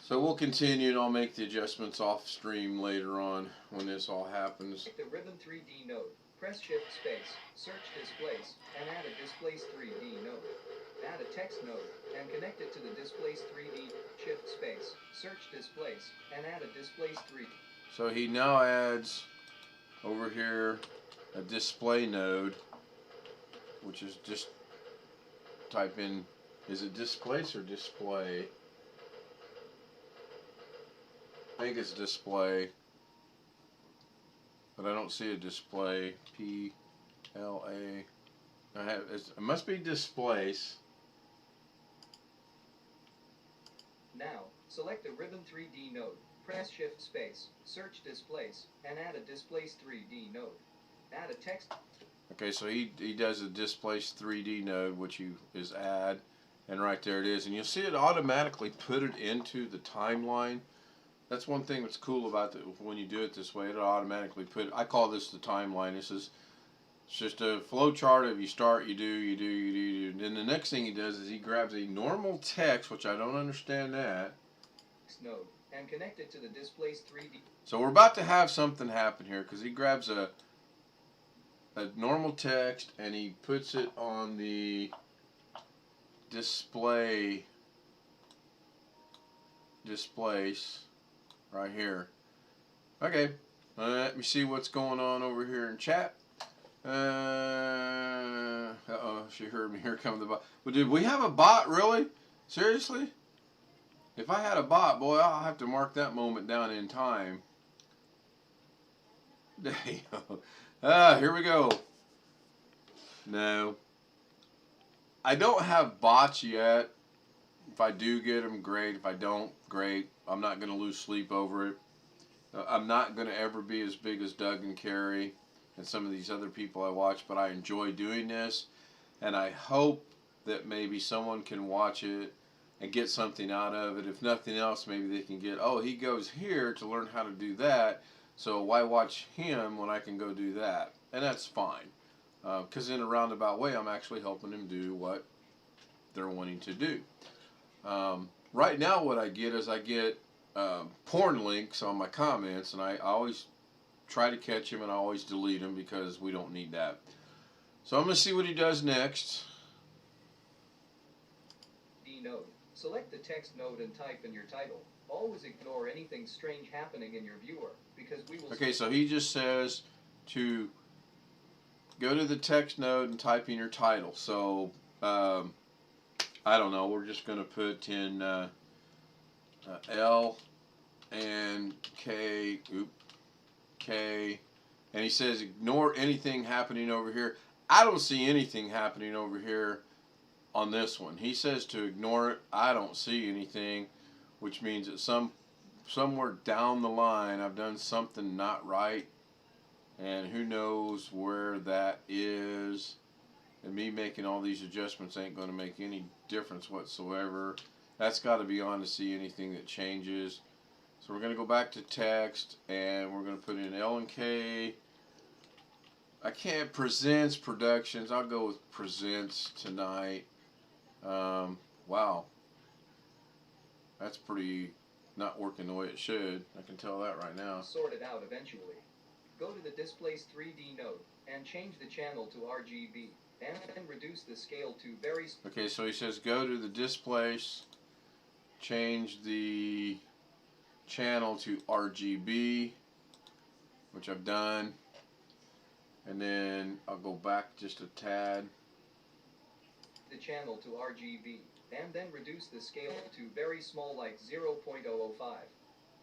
Speaker 1: So we'll continue, and I'll make the adjustments off stream later on when this all happens.
Speaker 4: The ribbon 3D node. Press Shift Space, search Displace, and add a Displace 3D node. Add a text node, and connect it to the Displace 3D. Shift Space, search Displace, and add a Displace 3D.
Speaker 1: So he now adds over here a display node, which is just type in, is it displace or display? I think it's display, but I don't see a display. P-L-A. It must be displace.
Speaker 4: Now, select the ribbon 3D node. Press Shift Space, search Displace, and add a Displace 3D node. Add a text.
Speaker 1: Okay, so he does a Displace 3D node, which is add, and right there it is. And you'll see it automatically put it into the timeline. That's one thing that's cool about when you do it this way. It'll automatically put, I call this the timeline. It's just a flow chart of you start, you do. Then the next thing he does is he grabs a normal text, which I don't understand that.
Speaker 4: Node, and connect it to the Displace 3D.
Speaker 1: So we're about to have something happen here because he grabs a a normal text and he puts it on the displace right here. Okay, let me see what's going on over here in chat. Uh-oh, she heard me. Here comes the bot. Well, did we have a bot, really? Seriously? If I had a bot, boy, I'll have to mark that moment down in time. There you go. Here we go. No. I don't have bots yet. If I do get them, great. If I don't, great. I'm not going to lose sleep over it. I'm not going to ever be as big as Doug and Carrie and some of these other people I watch, but I enjoy doing this, and I hope that maybe someone can watch it and get something out of it. If nothing else, maybe they can get, oh, he goes here to learn how to do that, so why watch him when I can go do that? And that's fine, because in a roundabout way, I'm actually helping them do what they're wanting to do. Right now, what I get is I get porn links on my comments, and I always try to catch him, and I always delete him because we don't need that. So I'm going to see what he does next.
Speaker 4: D node. Select the text node and type in your title. Always ignore anything strange happening in your viewer because we will.
Speaker 1: Okay, so he just says to go to the text node and type in your title. So I don't know. We're just going to put in L and K. K, and he says ignore anything happening over here. I don't see anything happening over here on this one. He says to ignore it. I don't see anything, which means that somewhere down the line I've done something not right, and who knows where that is. And me making all these adjustments ain't going to make any difference whatsoever. That's got to be on to see anything that changes. So we're going to go back to text, and we're going to put in L and K. I can't presents productions. I'll go with presents tonight. Wow. That's pretty not working the way it should. I can tell that right now.
Speaker 4: Sort it out eventually. Go to the displace 3D node and change the channel to RGB and then reduce the scale to very.
Speaker 1: Okay, so he says go to the displace, change the channel to RGB, which I've done, and then I'll go back just a tad.
Speaker 4: The channel to RGB and then reduce the scale to very small, like 0.005.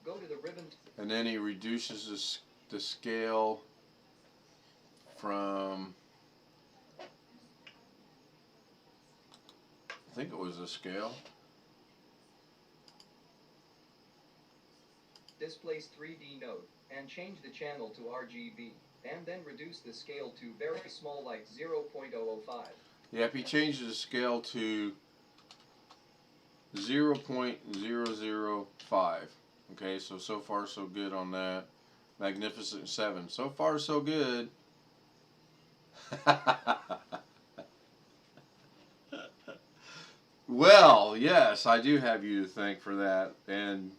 Speaker 4: Go to the ribbon.
Speaker 1: And then he reduces the scale from, I think it was a scale.
Speaker 4: Displace 3D node and change the channel to RGB and then reduce the scale to very small, like 0.005.
Speaker 1: Yep, he changes the scale to 0.005. Okay, so far so good on that. Magnificent 7. So far so good. Well, yes, I do have you to thank for that. And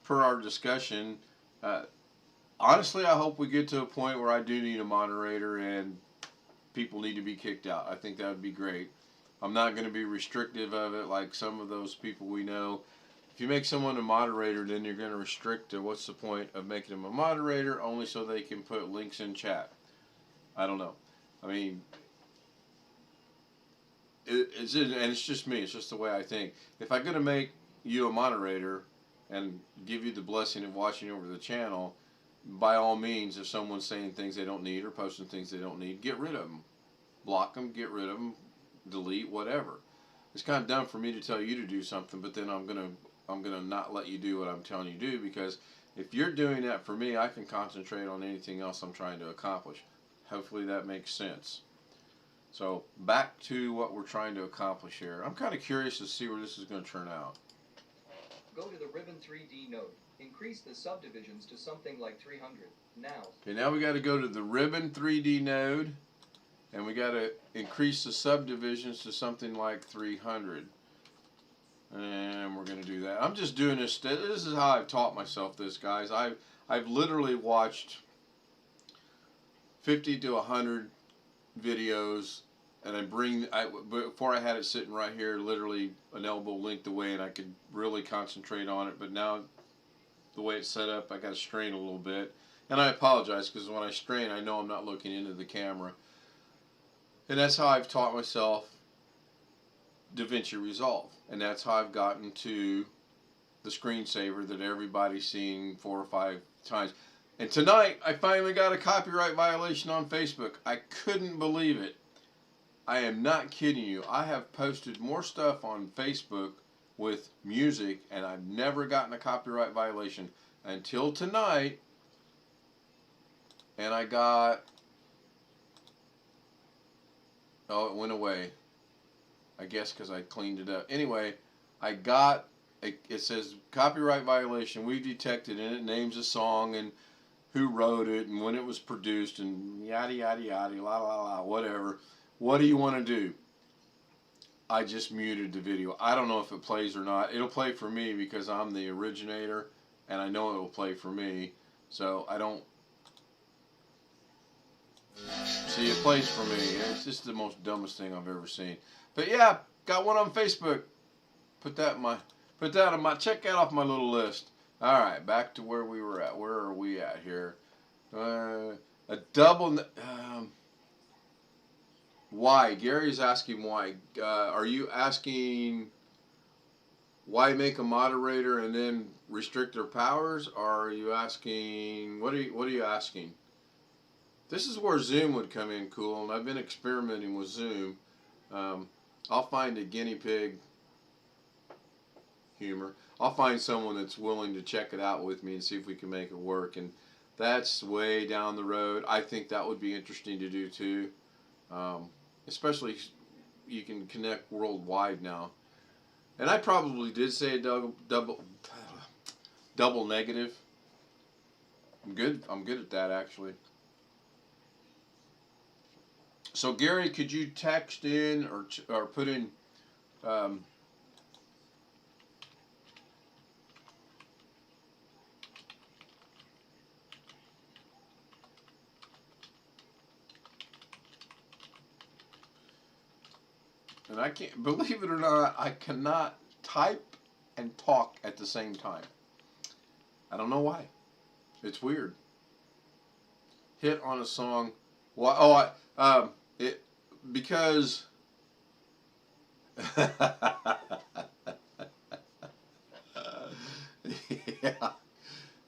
Speaker 1: per our discussion, honestly, I hope we get to a point where I do need a moderator and people need to be kicked out. I think that would be great. I'm not going to be restrictive of it like some of those people we know. If you make someone a moderator, then you're going to restrict it. What's the point of making them a moderator only so they can put links in chat? I don't know. I mean, it's just me. It's just the way I think. If I'm going to make you a moderator and give you the blessing of watching over the channel, by all means, if someone's saying things they don't need or posting things they don't need, get rid of them. Block them, get rid of them, delete, whatever. It's kind of dumb for me to tell you to do something, but then I'm gonna not let you do what I'm telling you to do, because if you're doing that for me, I can concentrate on anything else I'm trying to accomplish. Hopefully that makes sense. So back to what we're trying to accomplish here. I'm kind of curious to see where this is going to turn out.
Speaker 4: Go to the ribbon 3D node. Increase the subdivisions to something like 300. Now.
Speaker 1: Okay, now we got to go to the ribbon 3D node, and we got to increase the subdivisions to something like 300. And we're going to do that. I'm just doing this. This is how I've taught myself this, guys. I've literally watched 50 to 100 videos, and before I had it sitting right here, literally an elbow length away, and I could really concentrate on it. But now, the way it's set up, I got to strain a little bit, and I apologize because when I strain, I know I'm not looking into the camera, and that's how I've taught myself Da Vinci Resolve, and that's how I've gotten to the screensaver that everybody's seen 4 or 5 times. And tonight, I finally got a copyright violation on Facebook. I couldn't believe it. I am not kidding you. I have posted more stuff on Facebook with music, and I've never gotten a copyright violation until tonight. And I got... Oh, it went away. I guess because I cleaned it up. Anyway, I got... It says copyright violation. We've detected, and it names a song and who wrote it and when it was produced and yada yada yada la la la whatever. What do you want to do? I just muted the video. I don't know if it plays or not. It'll play for me because I'm the originator, and I know it'll play for me. So I don't see it plays for me. It's just the most dumbest thing I've ever seen. But yeah, got one on Facebook. Check that off my little list. All right, back to where we were at. Where are we at here? A double. Why? Gary's asking why. Are you asking why make a moderator and then restrict their powers? Or are you asking what are you asking? This is where Zoom would come in cool, and I've been experimenting with Zoom. I'll find a guinea pig humor. I'll find someone that's willing to check it out with me and see if we can make it work. And that's way down the road. I think that would be interesting to do too. Especially you can connect worldwide now. And I probably did say a double negative. I'm good at that actually. So Gary, could you text in or put in and I can't, believe it or not, I cannot type and talk at the same time. I don't know why. It's weird. Hit on a song. Well, because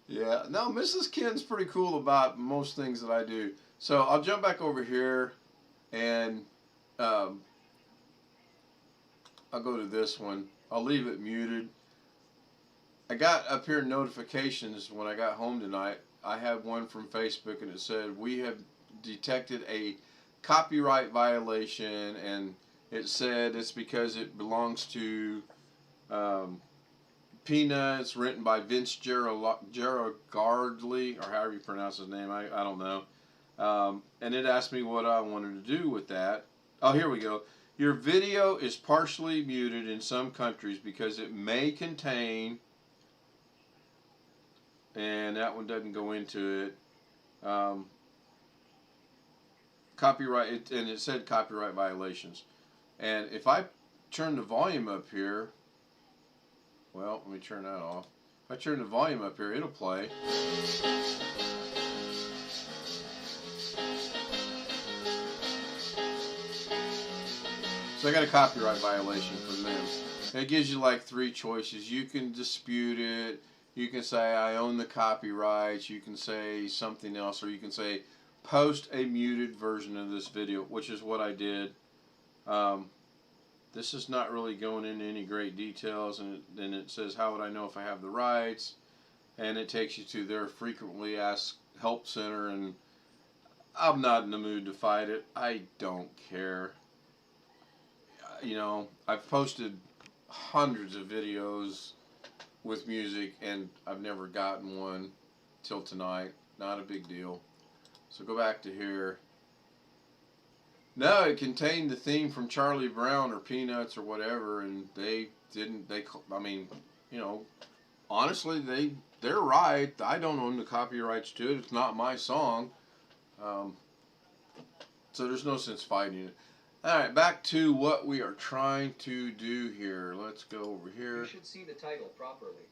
Speaker 1: yeah. No, Mrs. Ken's pretty cool about most things that I do. So I'll jump back over here and I'll go to this one. I'll leave it muted. I got up here notifications when I got home tonight. I had one from Facebook and it said, we have detected a copyright violation, and it said it's because it belongs to Peanuts, written by Vince Geragardley, or however you pronounce his name. I don't know. And it asked me what I wanted to do with that. Oh, here we go. Your video is partially muted in some countries because it may contain, and that one doesn't go into it, copyright, and it said copyright violations. And if I turn the volume up here, well, let me turn that off. If I turn the volume up here, it'll play. So I got a copyright violation from them. And it gives you like 3 choices. You can dispute it. You can say I own the copyrights. You can say something else, or you can say post a muted version of this video, which is what I did. This is not really going into any great details, and then it says how would I know if I have the rights, and it takes you to their frequently asked help center, and I'm not in the mood to fight it. I don't care. You know, I've posted hundreds of videos with music, and I've never gotten one till tonight. Not a big deal. So go back to here. No, it contained the theme from Charlie Brown or Peanuts or whatever, and they didn't. I mean, you know, honestly, they're right. I don't own the copyrights to it. It's not my song. So there's no sense fighting it. Alright, back to what we are trying to do here. Let's go over here.
Speaker 4: You should see the title properly.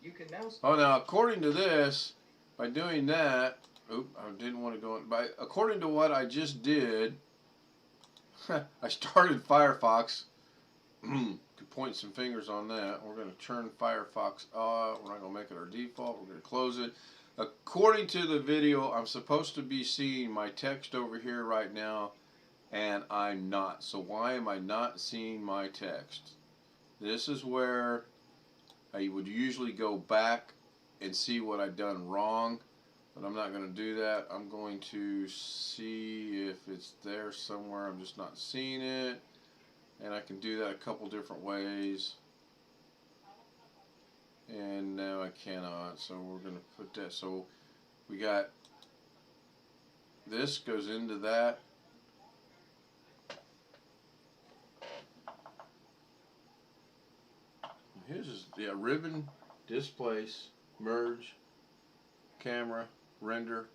Speaker 4: You can now...
Speaker 1: Oh, now, according to this, by doing that... Oop, I didn't want to go... According to what I just did, I started Firefox. Could point some fingers on that. We're going to turn Firefox off. We're not going to make it our default. We're going to close it. According to the video, I'm supposed to be seeing my text over here right now, and I'm not. So why am I not seeing my text? This is where I would usually go back and see what I've done wrong, but I'm not going to do that. I'm going to see if it's there somewhere. I'm just not seeing it, and I can do that a couple different ways. And no, I cannot, so we're going to put that. So we got this goes into that. Here's is, yeah, ribbon, displace, merge, camera, render,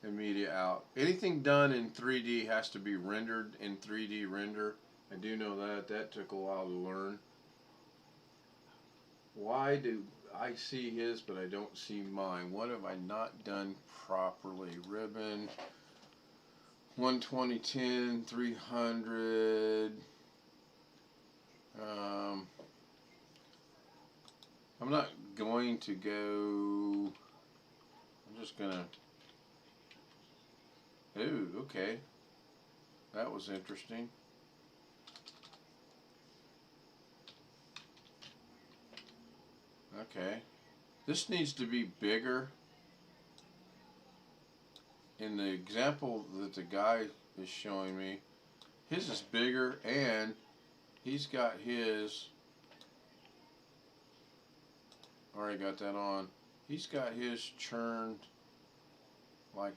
Speaker 1: and media out. Anything done in 3D has to be rendered in 3D render. I do know that. That took a while to learn. Why do I see his but I don't see mine? What have I not done properly? Ribbon, 120, 10, 300. I'm not going to go, I'm just going to, ooh, okay. That was interesting. Okay. This needs to be bigger. In the example that the guy is showing me, his is bigger and he's got his, already got that on, he's got his churned like,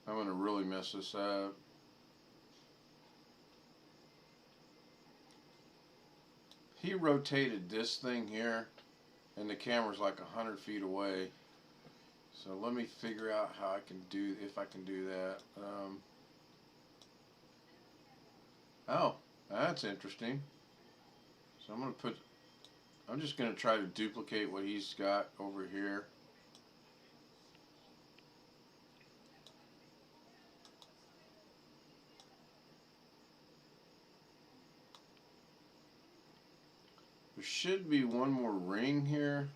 Speaker 1: I'm going to really mess this up. He rotated this thing here, and the camera's like 100 feet away. So let me figure out how I can do, if I can do that. Oh, that's interesting. So I'm going to put, I'm just going to try to duplicate what he's got over here. There should be one more ring here.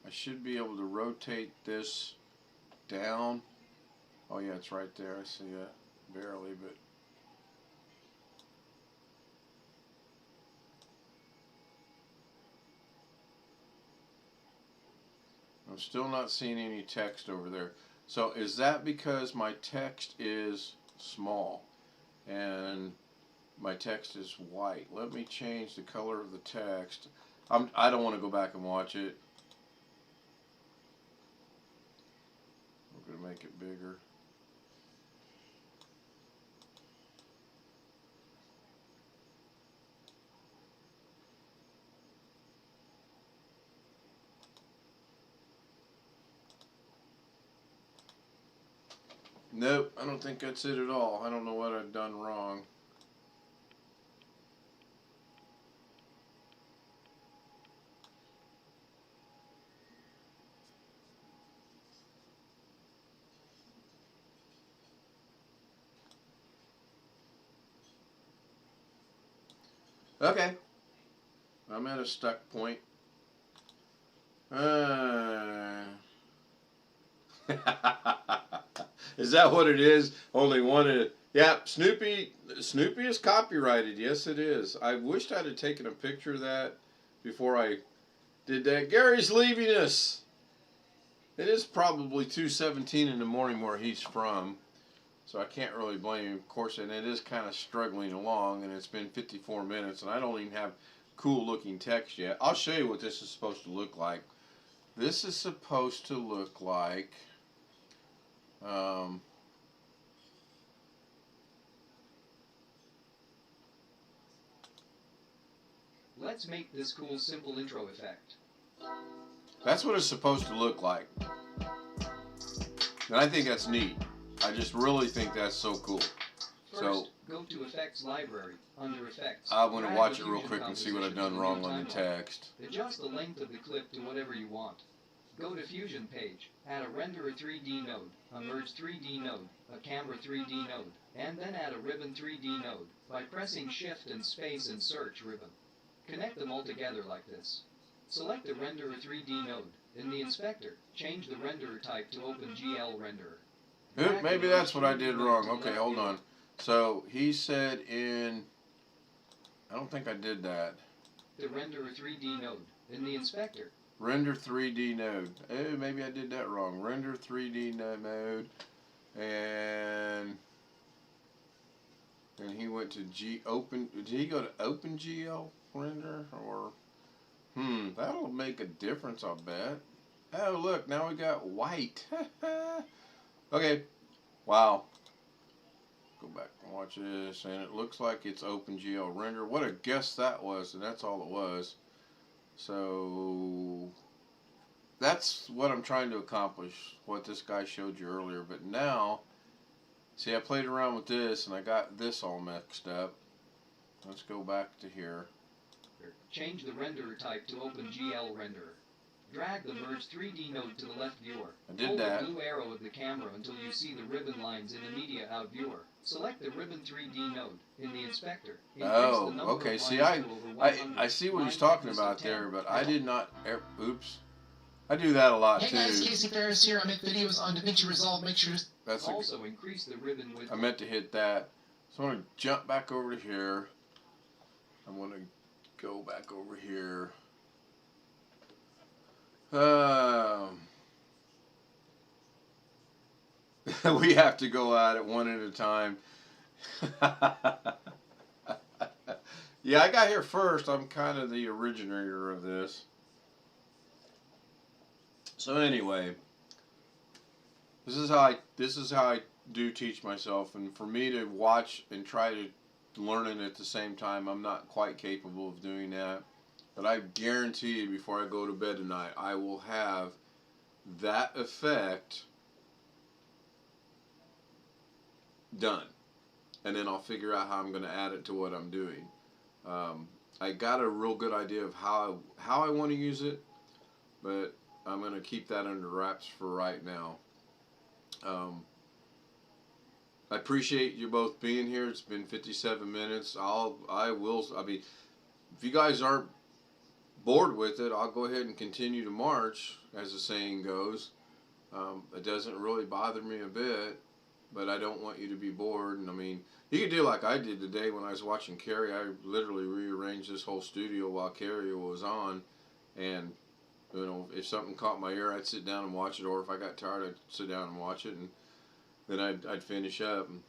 Speaker 1: I should be able to rotate this down. Oh yeah, it's right there. I see it. Barely, but I'm still not seeing any text over there. So is that because my text is small and my text is white? Let me change the color of the text. I don't want to go back and watch it. We're going to make it bigger. Nope, I don't think that's it at all. I don't know what I've done wrong. Okay, I'm at a stuck point. Is that what it is? Only one. Yeah, Snoopy is copyrighted. Yes, it is. I wished I'd have taken a picture of that before I did that. Gary's leaving us. It is probably 2:17 in the morning where he's from, so I can't really blame him. Of course, and it is kind of struggling along, and it's been 54 minutes, and I don't even have cool looking text yet. I'll show you what this is supposed to look like. This is supposed to look like
Speaker 4: let's make this cool simple intro effect.
Speaker 1: That's what it's supposed to look like. And I think that's neat. I just really think that's so cool. So
Speaker 4: go to Effects Library. Under Effects,
Speaker 1: I'm going to watch it real quick and see what I've done wrong on the text.
Speaker 4: Adjust the length of the clip to whatever you want. Go to Fusion page, add a Render a 3D node, a Merge 3D node, a Camera 3D node, and then add a Ribbon 3D node by pressing Shift and Space and search Ribbon. Connect them all together like this. Select the Render a 3D node. In the inspector, change the renderer type to OpenGL renderer.
Speaker 1: Oop, maybe that's what I did wrong. Okay, hold on. So he said in, I don't think I did that.
Speaker 4: The Render a 3D node. In the inspector.
Speaker 1: Render 3D node. Oh, maybe I did that wrong. Render 3D node. And he went to did he go to OpenGL render? Or, that'll make a difference, I'll bet. Oh, look, now we got white. Okay. Wow. Go back and watch this, and it looks like it's OpenGL render. What a guess that was, and that's all it was. So that's what I'm trying to accomplish, what this guy showed you earlier. But now, see, I played around with this, and I got this all mixed up. Let's go back to here.
Speaker 4: Change the renderer type to OpenGL renderer. Drag the Merge 3D node to the left viewer.
Speaker 1: I did that.
Speaker 4: Hold the blue arrow of the camera until you see the ribbon lines in the Media Out viewer. Select the Ribbon 3D node in the inspector.
Speaker 1: Oh, okay. See, I see what he's talking about there, but I did not. Oops. I do that a lot too.
Speaker 5: Hey guys, Casey Ferris here. I make videos on Da Vinci Resolve. Make sure
Speaker 1: that's
Speaker 4: also increase the ribbon width.
Speaker 1: I meant to hit that. So I'm going to jump back over to here. I'm going to go back over here. We have to go at it one at a time. Yeah, I got here first. I'm kind of the originator of this. So anyway, this is how I do teach myself, and for me to watch and try to learn it at the same time, I'm not quite capable of doing that. But I guarantee you, before I go to bed tonight, I will have that effect done, and then I'll figure out how I'm going to add it to what I'm doing. I got a real good idea of how I want to use it, but I'm going to keep that under wraps for right now. I appreciate you both being here. It's been 57 minutes. I mean, if you guys aren't bored with it, I'll go ahead and continue to march, as the saying goes. It doesn't really bother me a bit, but I don't want you to be bored. And I mean, you could do like I did today when I was watching Carrie. I literally rearranged this whole studio while Carrie was on, and you know, if something caught my ear, I'd sit down and watch it, or if I got tired, I'd sit down and watch it, and then I'd finish up. And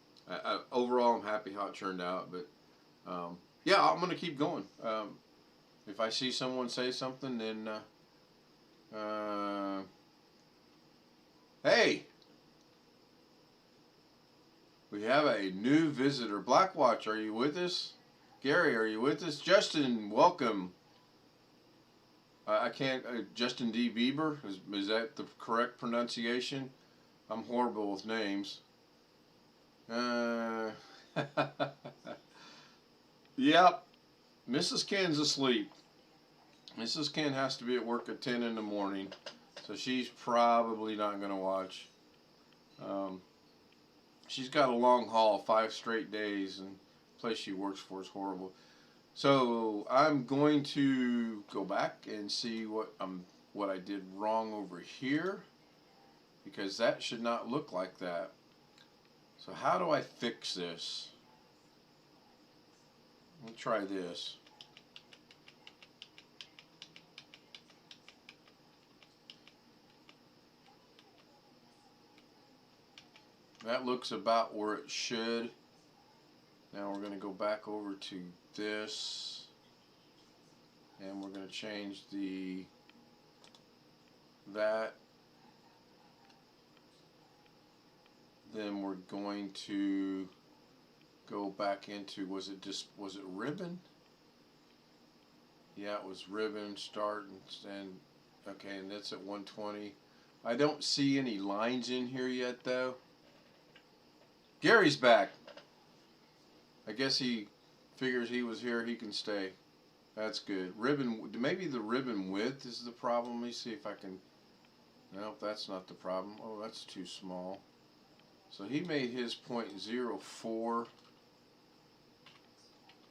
Speaker 1: overall, I'm happy how it turned out, but yeah, I'm going to keep going. If I see someone say something, then hey, we have a new visitor. Blackwatch, are you with us? Gary, are you with us? Justin, welcome. I can't, Justin D. Bieber, is that the correct pronunciation? I'm horrible with names. Yep, Mrs. Ken's asleep. Mrs. Ken has to be at work at 10 in the morning, so she's probably not going to watch. She's got a long haul, 5 straight days, and the place she works for is horrible. So I'm going to go back and see what I did wrong over here, because that should not look like that. So how do I fix this? Let me try this. That looks about where it should. Now we're going to go back over to this, and we're going to change that. Then we're going to go back into, was it ribbon? Yeah, it was ribbon, start, and Okay, and that's at 120. I don't see any lines in here yet, though. Gary's back. I guess he figures he was here, he can stay. That's good. Ribbon, maybe the ribbon width is the problem. Let me see if I can. No, that's not the problem. Oh, that's too small. So he made his 0.04,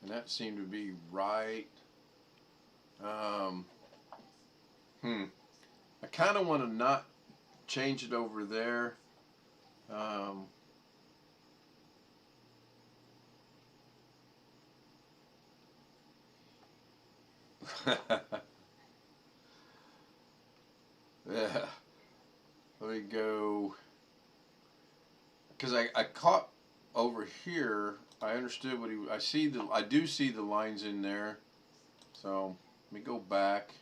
Speaker 1: and that seemed to be right. I kind of want to not change it over there. Yeah. Let me go. Because I caught over here. I understood what I do see the lines in there. So let me go back.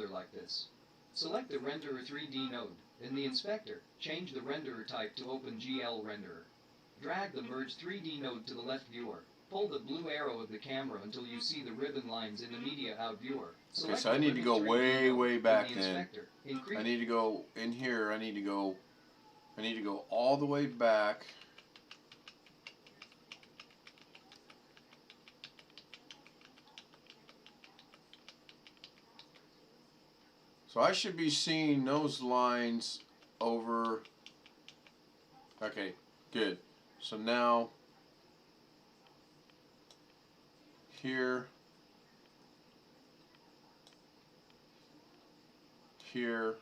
Speaker 4: Like this. Select the Renderer 3D node. In the inspector, change the renderer type to OpenGL Renderer. Drag the Merge 3D node to the left viewer. Pull the blue arrow of the camera until you see the ribbon lines in the Media Out viewer.
Speaker 1: Okay, so I need to go way back then. I need to go in here. I need to go all the way back. So I should be seeing those lines over. Okay, good. So now here, here,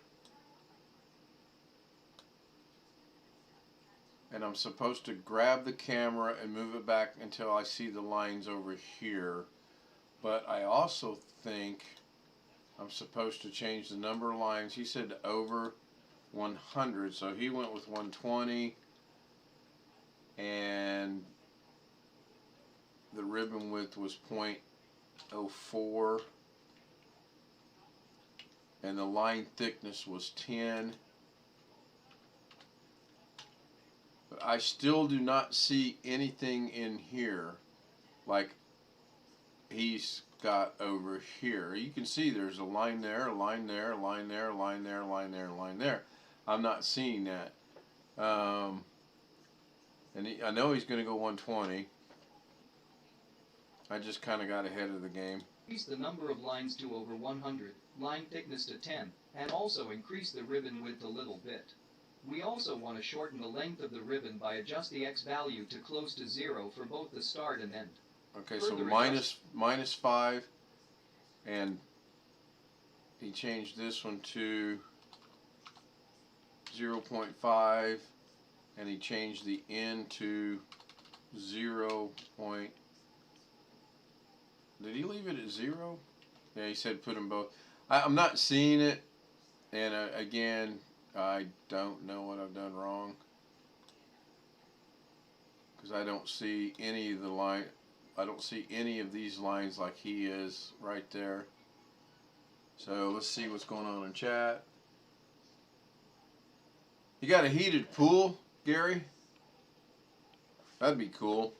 Speaker 1: and I'm supposed to grab the camera and move it back until I see the lines over here. But I also think I'm supposed to change the number of lines. He said over 100, so he went with 120, and the ribbon width was 0.04, and the line thickness was 10. But I still do not see anything in here like he's got over here. You can see there's a line there, a line there, a line there, a line there, a line there, a line there. I'm not seeing that. And I know he's going to go 120. I just kind of got ahead of the game.
Speaker 4: Increase the number of lines to over 100, line thickness to 10, and also increase the ribbon width a little bit. We also want to shorten the length of the ribbon by adjust the X value to close to 0 for both the start and end.
Speaker 1: Okay, so minus 5, and he changed this one to 0.5, and he changed the end to 0. Did he leave it at 0? Yeah, he said put them both. I'm not seeing it, and again, I don't know what I've done wrong, because I don't see any of the line. I don't see any of these lines like he is right there. So let's see what's going on in chat. You got a heated pool, Gary? That'd be cool.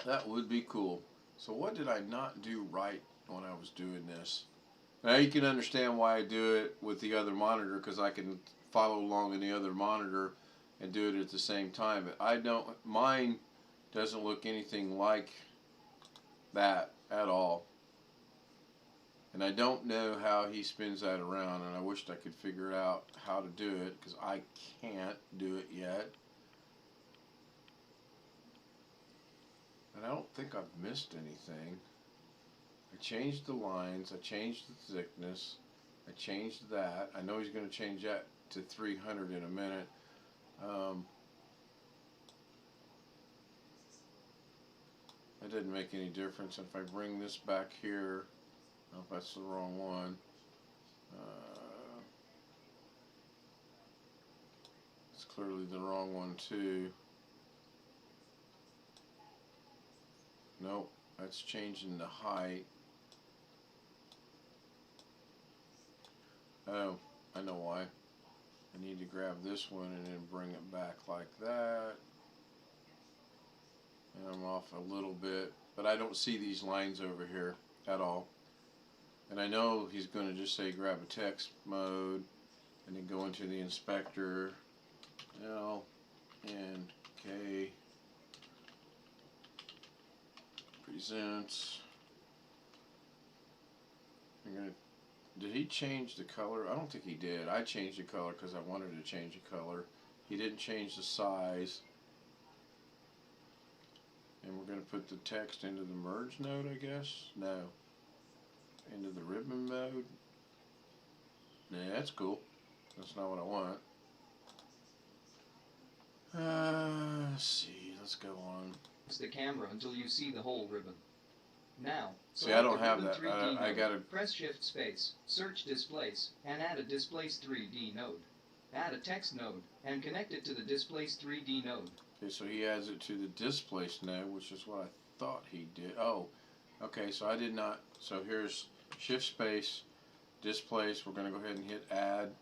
Speaker 1: That would be cool. So what did I not do right when I was doing this? Now you can understand why I do it with the other monitor, because I can follow along in the other monitor and do it at the same time. But I don't, mine doesn't look anything like that at all. And I don't know how he spins that around, and I wished I could figure out how to do it, because I can't do it yet. And I don't think I've missed anything. I changed the lines, I changed the thickness, I changed that. I know he's going to change that to 300 in a minute. That didn't make any difference. If I bring this back here, oh, that's the wrong one. It's clearly the wrong one too. Nope, that's changing the height. Oh, I know why. I need to grab this one and then bring it back like that. And I'm off a little bit, but I don't see these lines over here at all. And I know he's going to just say grab a text mode and then go into the inspector, L and K, presents. Did he change the color? I don't think he did. I changed the color because I wanted to change the color. He didn't change the size. And we're going to put the text into the merge node, I guess? No. Into the ribbon mode. Nah, that's cool. That's not what I want. Let's see. Let's go on.
Speaker 4: It's the camera until you see the whole ribbon. Now,
Speaker 1: see, I don't have that. I gotta
Speaker 4: press Shift Space, search Displace, and add a Displace 3D node. Add a text node and connect it to the Displace 3D node.
Speaker 1: Okay, so he adds it to the Displace node, which is what I thought he did. Oh, okay. So I did not. So here's Shift Space, Displace. We're gonna go ahead and hit Add,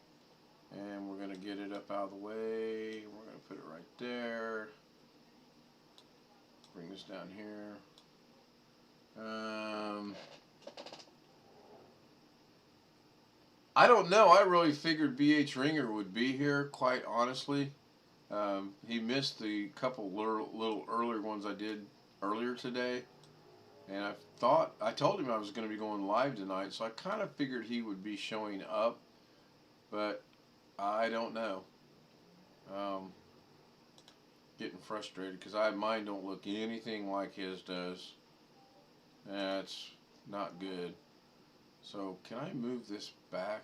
Speaker 1: and we're gonna get it up out of the way. We're gonna put it right there. Bring this down here. I don't know. I really figured BH Ringer would be here, quite honestly. He missed the couple little earlier ones I did earlier today. And I told him I was going to be going live tonight, so I kind of figured he would be showing up. But I don't know. Getting frustrated because mine don't look anything like his does. That's not good. So can I move this back?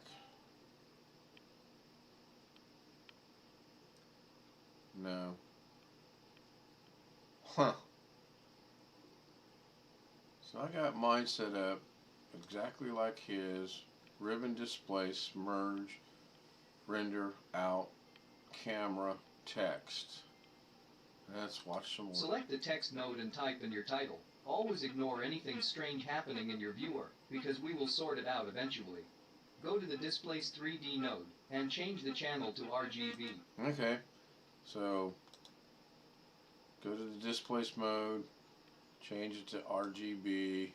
Speaker 1: No. Huh. So I got mine set up exactly like his. Ribbon displace, merge, render, out, camera, text. Let's watch some more.
Speaker 4: Select the text node and type in your title. Always ignore anything strange happening in your viewer, because we will sort it out eventually. Go to the Displace 3D node, and change the channel to RGB.
Speaker 1: Okay, so go to the Displace mode, change it to RGB,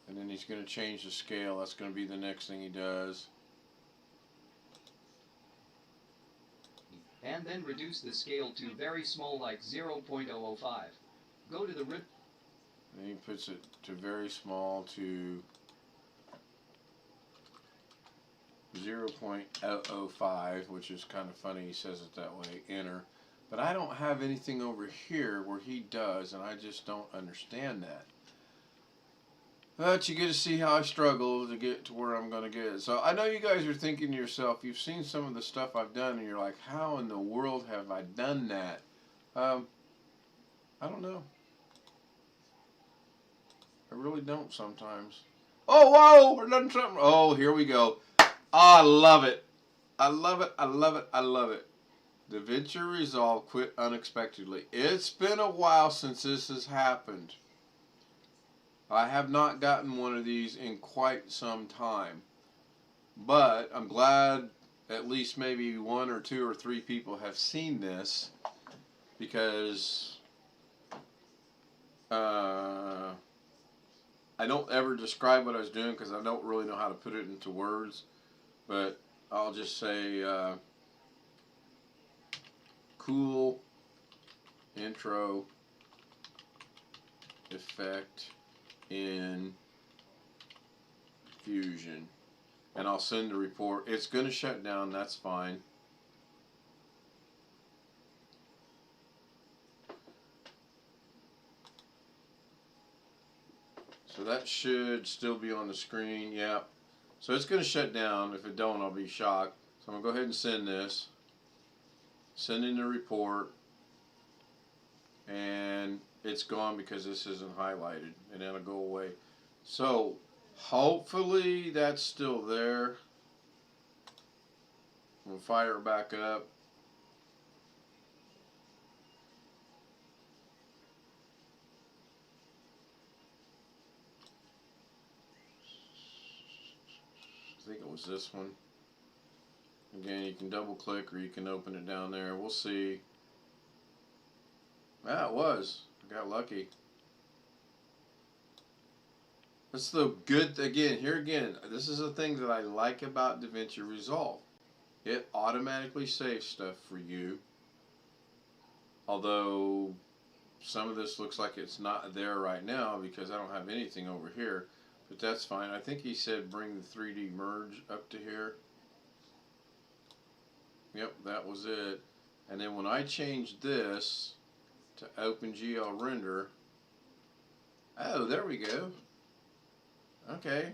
Speaker 1: and then he's going to change the scale. That's going to be the next thing he does.
Speaker 4: And then reduce the scale to very small, like 0.005. Go to the rib.
Speaker 1: And he puts it to very small to 0.005, which is kind of funny. He says it that way. Enter. But I don't have anything over here where he does, and I just don't understand that. But you get to see how I struggle to get to where I'm going to get it. So I know you guys are thinking to yourself, you've seen some of the stuff I've done, and you're like, how in the world have I done that? I don't know. I really don't sometimes. Oh, whoa, we're done something. Oh, here we go. I love it. I love it. I love it. I love it. Da Vinci Resolve quit unexpectedly. It's been a while since this has happened. I have not gotten one of these in quite some time. But I'm glad at least maybe 1 or 2 or 3 people have seen this, because I don't ever describe what I was doing because I don't really know how to put it into words. But I'll just say cool intro effect in Fusion, and I'll send the report. It's going to shut down, that's fine. So that should still be on the screen. Yeah. So it's going to shut down. If it don't, I'll be shocked. So I'm going to go ahead and send this. Send in the report. And it's gone because this isn't highlighted. And it'll go away. So hopefully that's still there. We'll fire it back up. I think it was this one. Again, you can double click or you can open it down there. We'll see. Ah, it was. I got lucky. That's the good, again, here again, this is a thing that I like about Da Vinci Resolve. It automatically saves stuff for you. Although some of this looks like it's not there right now because I don't have anything over here. But that's fine. I think he said bring the 3D merge up to here. Yep, that was it. And then when I changed this to OpenGL render, oh, there we go. Okay,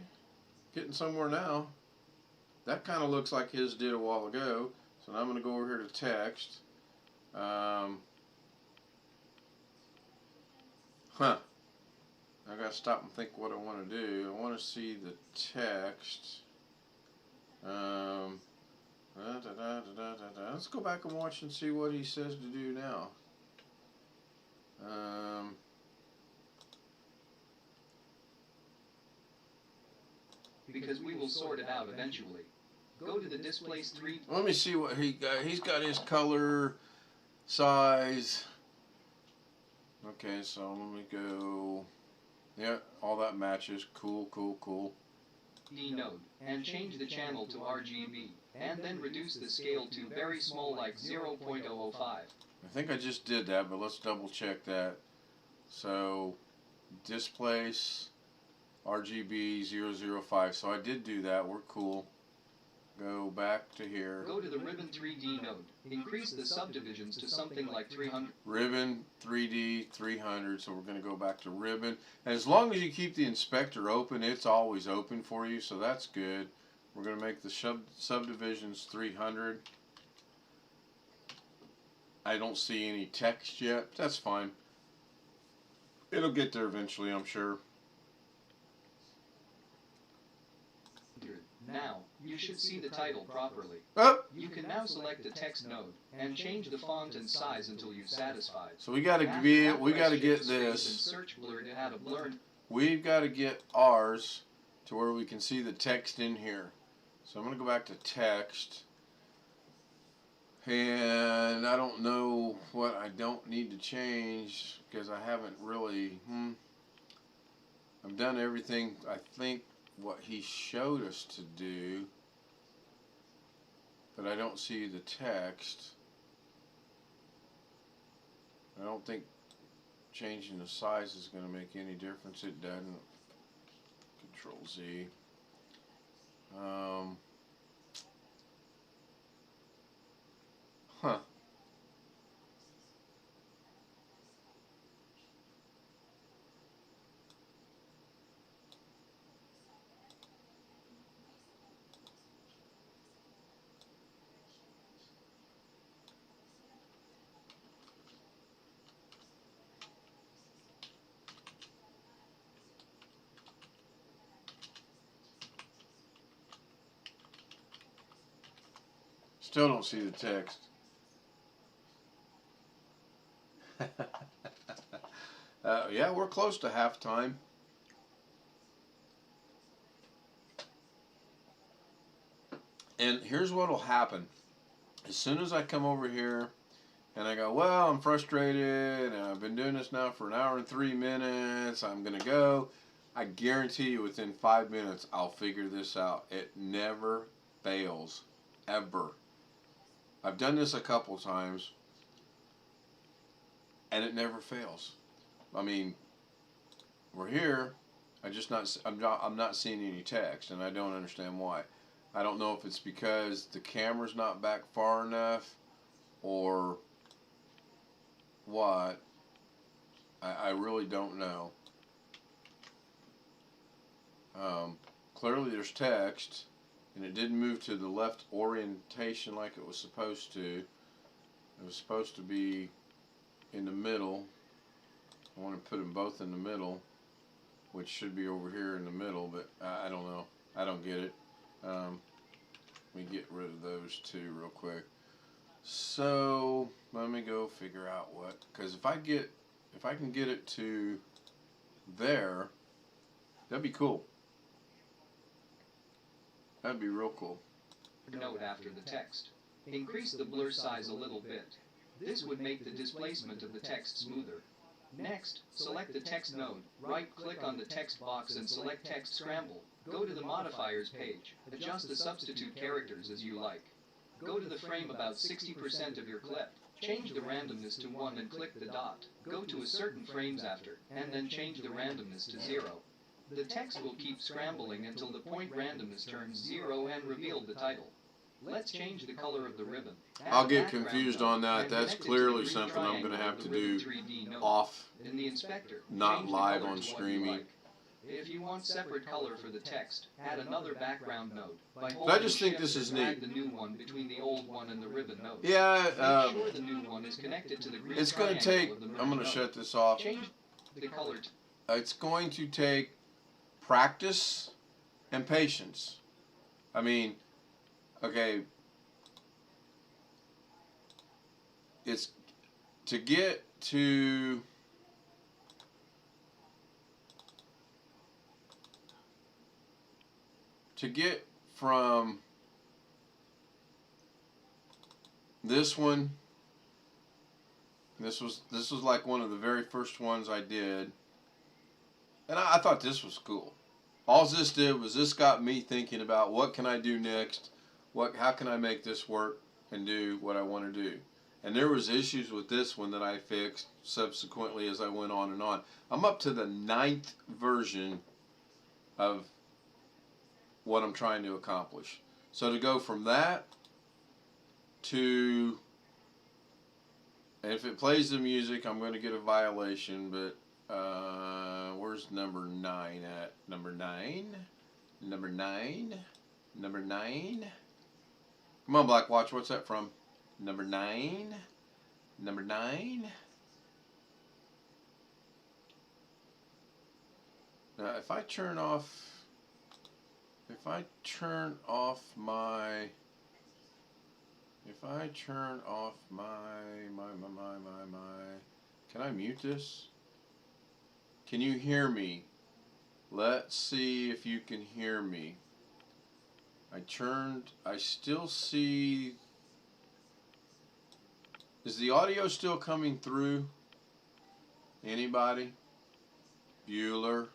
Speaker 1: getting somewhere now. That kind of looks like his did a while ago. So now I'm going to go over here to text. I got to stop and think what I want to do. I want to see the text. Let's go back and watch and see what he says to do now.
Speaker 4: Because we will sort it out eventually. Go to the displays 3.
Speaker 1: Let me see what he got. He's got his color, size. Okay, so let me go. Yeah, all that matches. Cool, cool, cool.
Speaker 4: D node and change the channel to RGB and then reduce the scale to very small like 0.005.
Speaker 1: I think I just did that, but let's double check that. So displace RGB 005. So I did do that. We're cool. Go back to here.
Speaker 4: Go to the ribbon 3D node. Increase the subdivisions to something like 300.
Speaker 1: Ribbon 3D 300. So we're going to go back to ribbon. And as long as you keep the inspector open, it's always open for you. So that's good. We're going to make the subdivisions 300. I don't see any text yet. That's fine. It'll get there eventually, I'm sure.
Speaker 4: Now, you should see the title properly.
Speaker 1: Oh!
Speaker 4: You can now select the text node and change the font and size until you're satisfied.
Speaker 1: So we got to get this.
Speaker 4: Search blur to add a blur.
Speaker 1: We've got to get ours to where we can see the text in here. So I'm going to go back to text. And I don't know what I don't need to change because I haven't really, I've done everything, I think, what he showed us to do, but I don't see the text. I don't think changing the size is going to make any difference. It doesn't. Control Z. Still don't see the text. Yeah, we're close to halftime. And here's what will happen. As soon as I come over here and I go, well, I'm frustrated and I've been doing this now for 1 hour and 3 minutes, I'm going to go. I guarantee you within 5 minutes I'll figure this out. It never fails. Ever. I've done this a couple times and it never fails. I mean, we're here. I'm not seeing any text, and I don't understand why. I don't know if it's because the camera's not back far enough, or what. I really don't know. Clearly, there's text, and it didn't move to the left orientation like it was supposed to. It was supposed to be in the middle. I want to put them both in the middle, which should be over here in the middle, but I don't know. I don't get it. Let me get rid of those two real quick. So let me go figure out what, because if I can get it to there, that'd be cool. That'd be real cool.
Speaker 4: Note after the text. Increase the blur size a little bit. This would make the displacement of the text smoother. Next, select the text node. Right-click on the text box and select Text Scramble. Go to the Modifiers page. Adjust the substitute characters as you like. Go to the frame about 60% of your clip. Change the randomness to 1 and click the dot. Go to a certain frames after, and then change the randomness to 0. The text will keep scrambling until the point randomness turns 0 and reveal the title. Let's change the color of the ribbon.
Speaker 1: I'll get confused on that. That's clearly something I'm going to have to do off,
Speaker 4: in the inspector,
Speaker 1: not live on streaming.
Speaker 4: If you want separate color for the text, add another background node. By
Speaker 1: I just think this is neat.
Speaker 4: The new one between the old one and the ribbon node.
Speaker 1: Yeah,
Speaker 4: Make sure the new one is connected to the green
Speaker 1: it's going to take, I'm going to shut this off.
Speaker 4: Change the color.
Speaker 1: It's going to take practice and patience. I mean, okay, it's to get to from this one, this was like one of the very first ones I did, and I thought this was cool. All this did was this got me thinking about what can I do next, how can I make this work and do what I want to do. And there was issues with this one that I fixed subsequently as I went on and on. I'm up to the 9th version of what I'm trying to accomplish. So to go from that to, and if it plays the music, I'm going to get a violation, but where's number 9 at? Number 9? Number 9? Number 9? Come on, Black Watch, what's that from? Number 9? Number 9? Now, if I turn off my, can I mute this? Can you hear me? Let's see if you can hear me. I still see, is the audio still coming through? Anybody? Bueller?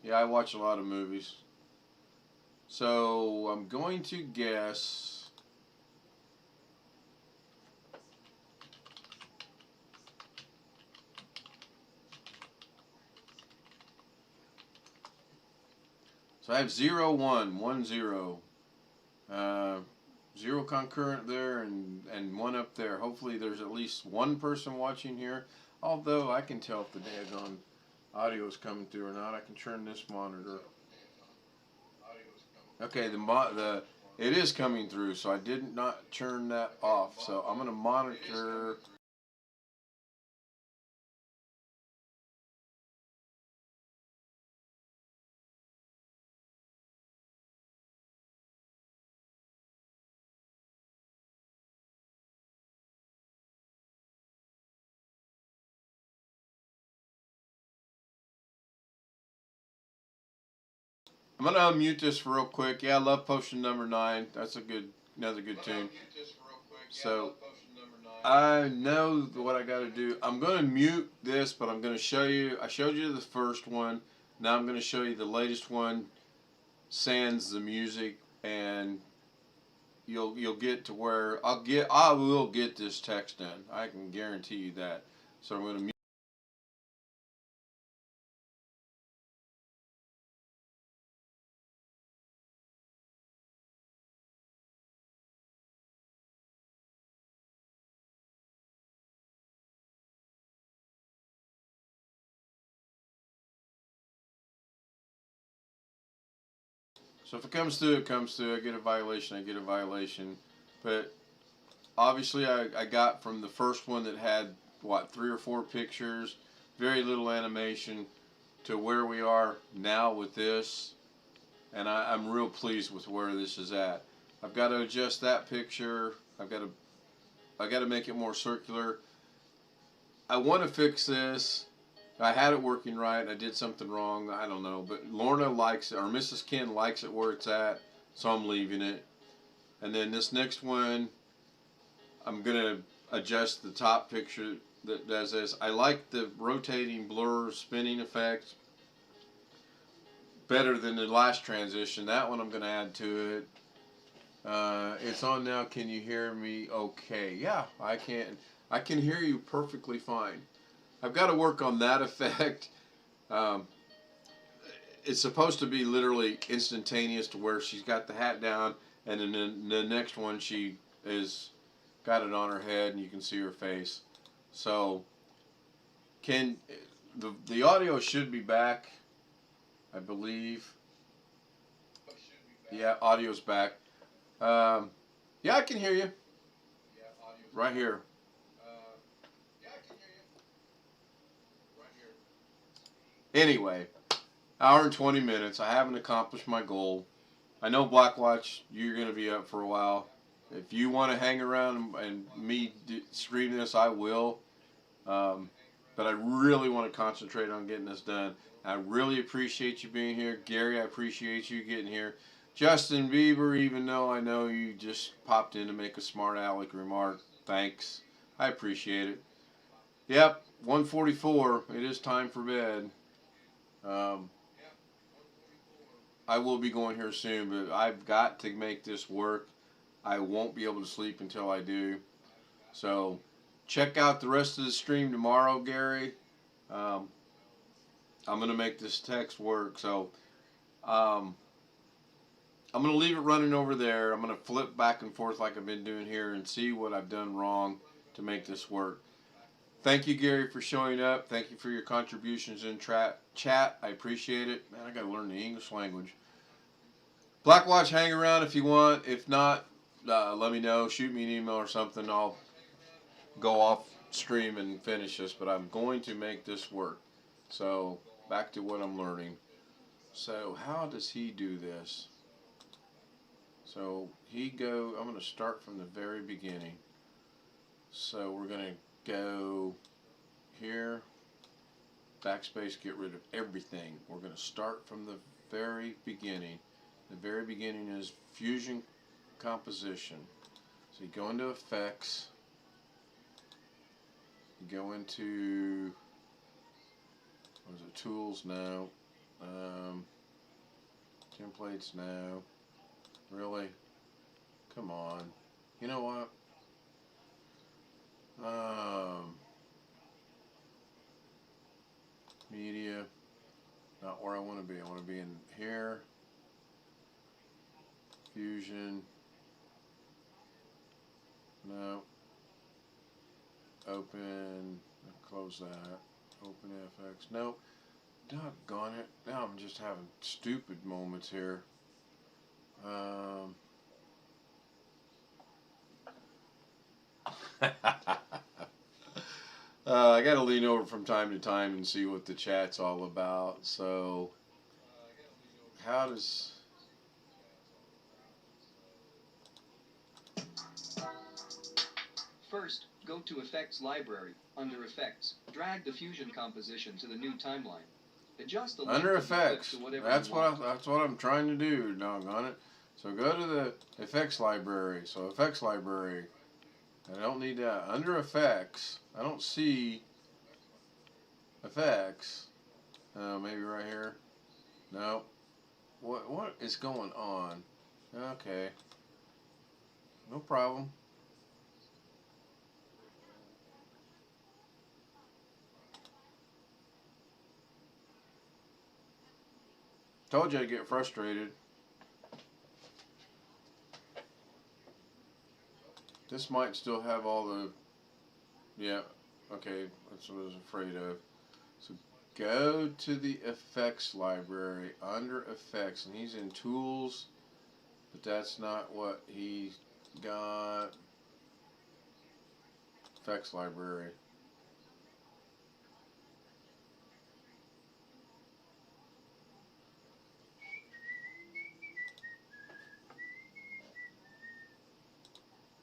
Speaker 1: Yeah, I watch a lot of movies. So I'm going to guess so I have 0, 1, 1, 0. 0 concurrent there and 1 up there. Hopefully there's at least one person watching here. Although I can tell if the daggone audio is coming through or not. I can turn this monitor. Okay, it is coming through, so I did not turn that off. So I'm going to monitor. I'm going to unmute this real quick. Yeah, I love Potion Number 9. That's another good tune. So I know what I got to do. I'm going to mute this, but I'm going to show you. I showed you the first one. Now I'm going to show you the latest one, sans the music, and you'll get to where I will get this text done. I can guarantee you that. So I'm going to mute. So if it comes through, it comes through. I get a violation. But obviously I got from the first one that had, what, 3 or 4 pictures, very little animation, to where we are now with this. And I'm real pleased with where this is at. I've got to adjust that picture. I got to make it more circular. I want to fix this. I had it working right. I did something wrong. I don't know. But Lorna likes it, or Mrs. Ken likes it where it's at, so I'm leaving it. And then this next one, I'm gonna adjust the top picture that does this. I like the rotating blur spinning effect better than the last transition. That one I'm gonna add to it. It's on now. Can you hear me okay? Yeah, I can. I can hear you perfectly fine. I've got to work on that effect. It's supposed to be literally instantaneous to where she's got the hat down, and then the next one she is got it on her head and you can see her face. So the audio should be back, I believe. Yeah, audio's back. Yeah, I can hear you. Right here. Anyway, hour and 20 minutes. I haven't accomplished my goal. I know Blackwatch, you're going to be up for a while. If you want to hang around and me stream this, I will. But I really want to concentrate on getting this done. I really appreciate you being here. Gary, I appreciate you getting here. Justin Bieber, even though I know you just popped in to make a smart aleck remark, thanks. I appreciate it. Yep, 1:44. It is time for bed. I will be going here soon, but I've got to make this work. I won't be able to sleep until I do. So check out the rest of the stream tomorrow, Gary. I'm going to make this text work. So I'm going to leave it running over there. I'm going to flip back and forth like I've been doing here and see what I've done wrong to make this work. Thank you, Gary, for showing up. Thank you for your contributions in chat. I appreciate it. Man, I got to learn the English language. Blackwatch, hang around if you want. If not, let me know. Shoot me an email or something. I'll go off stream and finish this. But I'm going to make this work. So back to what I'm learning. So how does he do this? So I'm going to start from the very beginning. So we're going to go here, backspace, get rid of everything. We're going to start from the very beginning. The very beginning is fusion composition. So you go into effects, you go into, what is it, tools now, templates now. Really? Come on. You know what? Media, not where I want to be. I want to be in here. Fusion. No. Open. Close that. Open FX. Nope. Doggone it. Now I'm just having stupid moments here. I got to lean over from time to time and see what the chat's all about. So, how does...
Speaker 4: First, go to Effects Library. Under Effects, drag the fusion composition to the new timeline. Adjust the
Speaker 1: under effects.
Speaker 4: To whatever
Speaker 1: That's what I'm trying to do. Doggone it. So go to the effects library. So effects library. I don't need that. Under effects, I don't see effects. Maybe right here. No. What is going on? Okay. No problem. Told you I'd get frustrated. This might still have all the... Yeah, okay, that's what I was afraid of. So go to the effects library, under effects, and he's in tools, but that's not what he got. Effects library.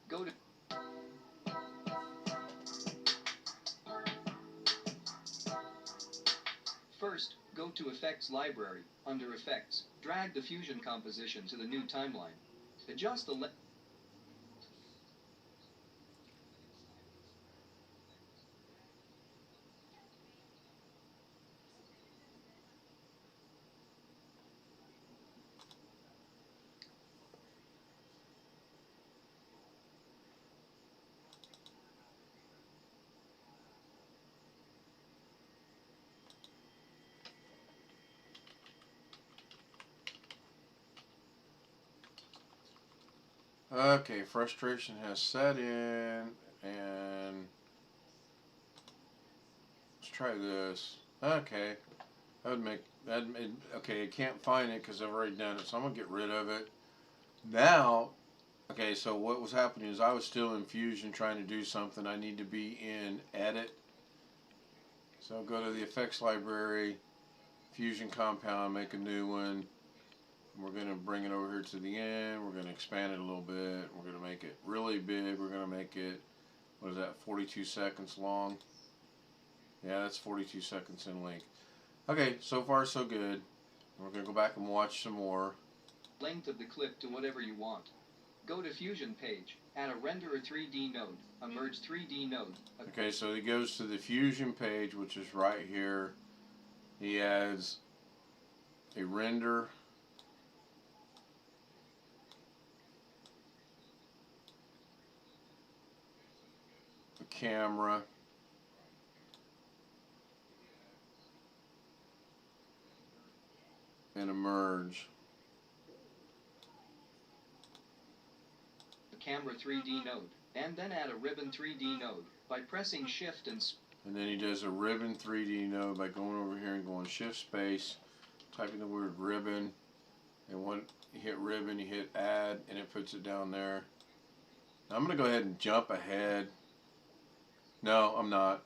Speaker 4: Go to First, go to Effects Library. Under Effects, drag the fusion composition to the new timeline. Adjust the
Speaker 1: Okay, frustration has set in, and let's try this. Okay, that would make that. Okay, I can't find it because I've already done it, so I'm gonna get rid of it. Now, okay, so what was happening is I was still in Fusion trying to do something. I need to be in Edit. So I'll go to the effects library, Fusion Compound, make a new one. We're going to bring it over here to the end. We're going to expand it a little bit. We're going to make it really big. We're going to make it, what is that, 42 seconds long? Yeah, that's 42 seconds in length. Okay, so far so good. We're going to go back and watch some more.
Speaker 4: Length of the clip to whatever you want. Go to Fusion page, add a render or 3D node, a merge 3D node.
Speaker 1: Okay, so he goes to the Fusion page, which is right here. He adds a render, a camera, and a merge.
Speaker 4: Camera 3D node, and then add a ribbon 3D node by pressing shift and
Speaker 1: then he does a ribbon 3D node by going over here and going shift space, typing the word ribbon, and when you hit ribbon, you hit add, and it puts it down there. Now I'm going to go ahead and jump ahead. No, I'm not.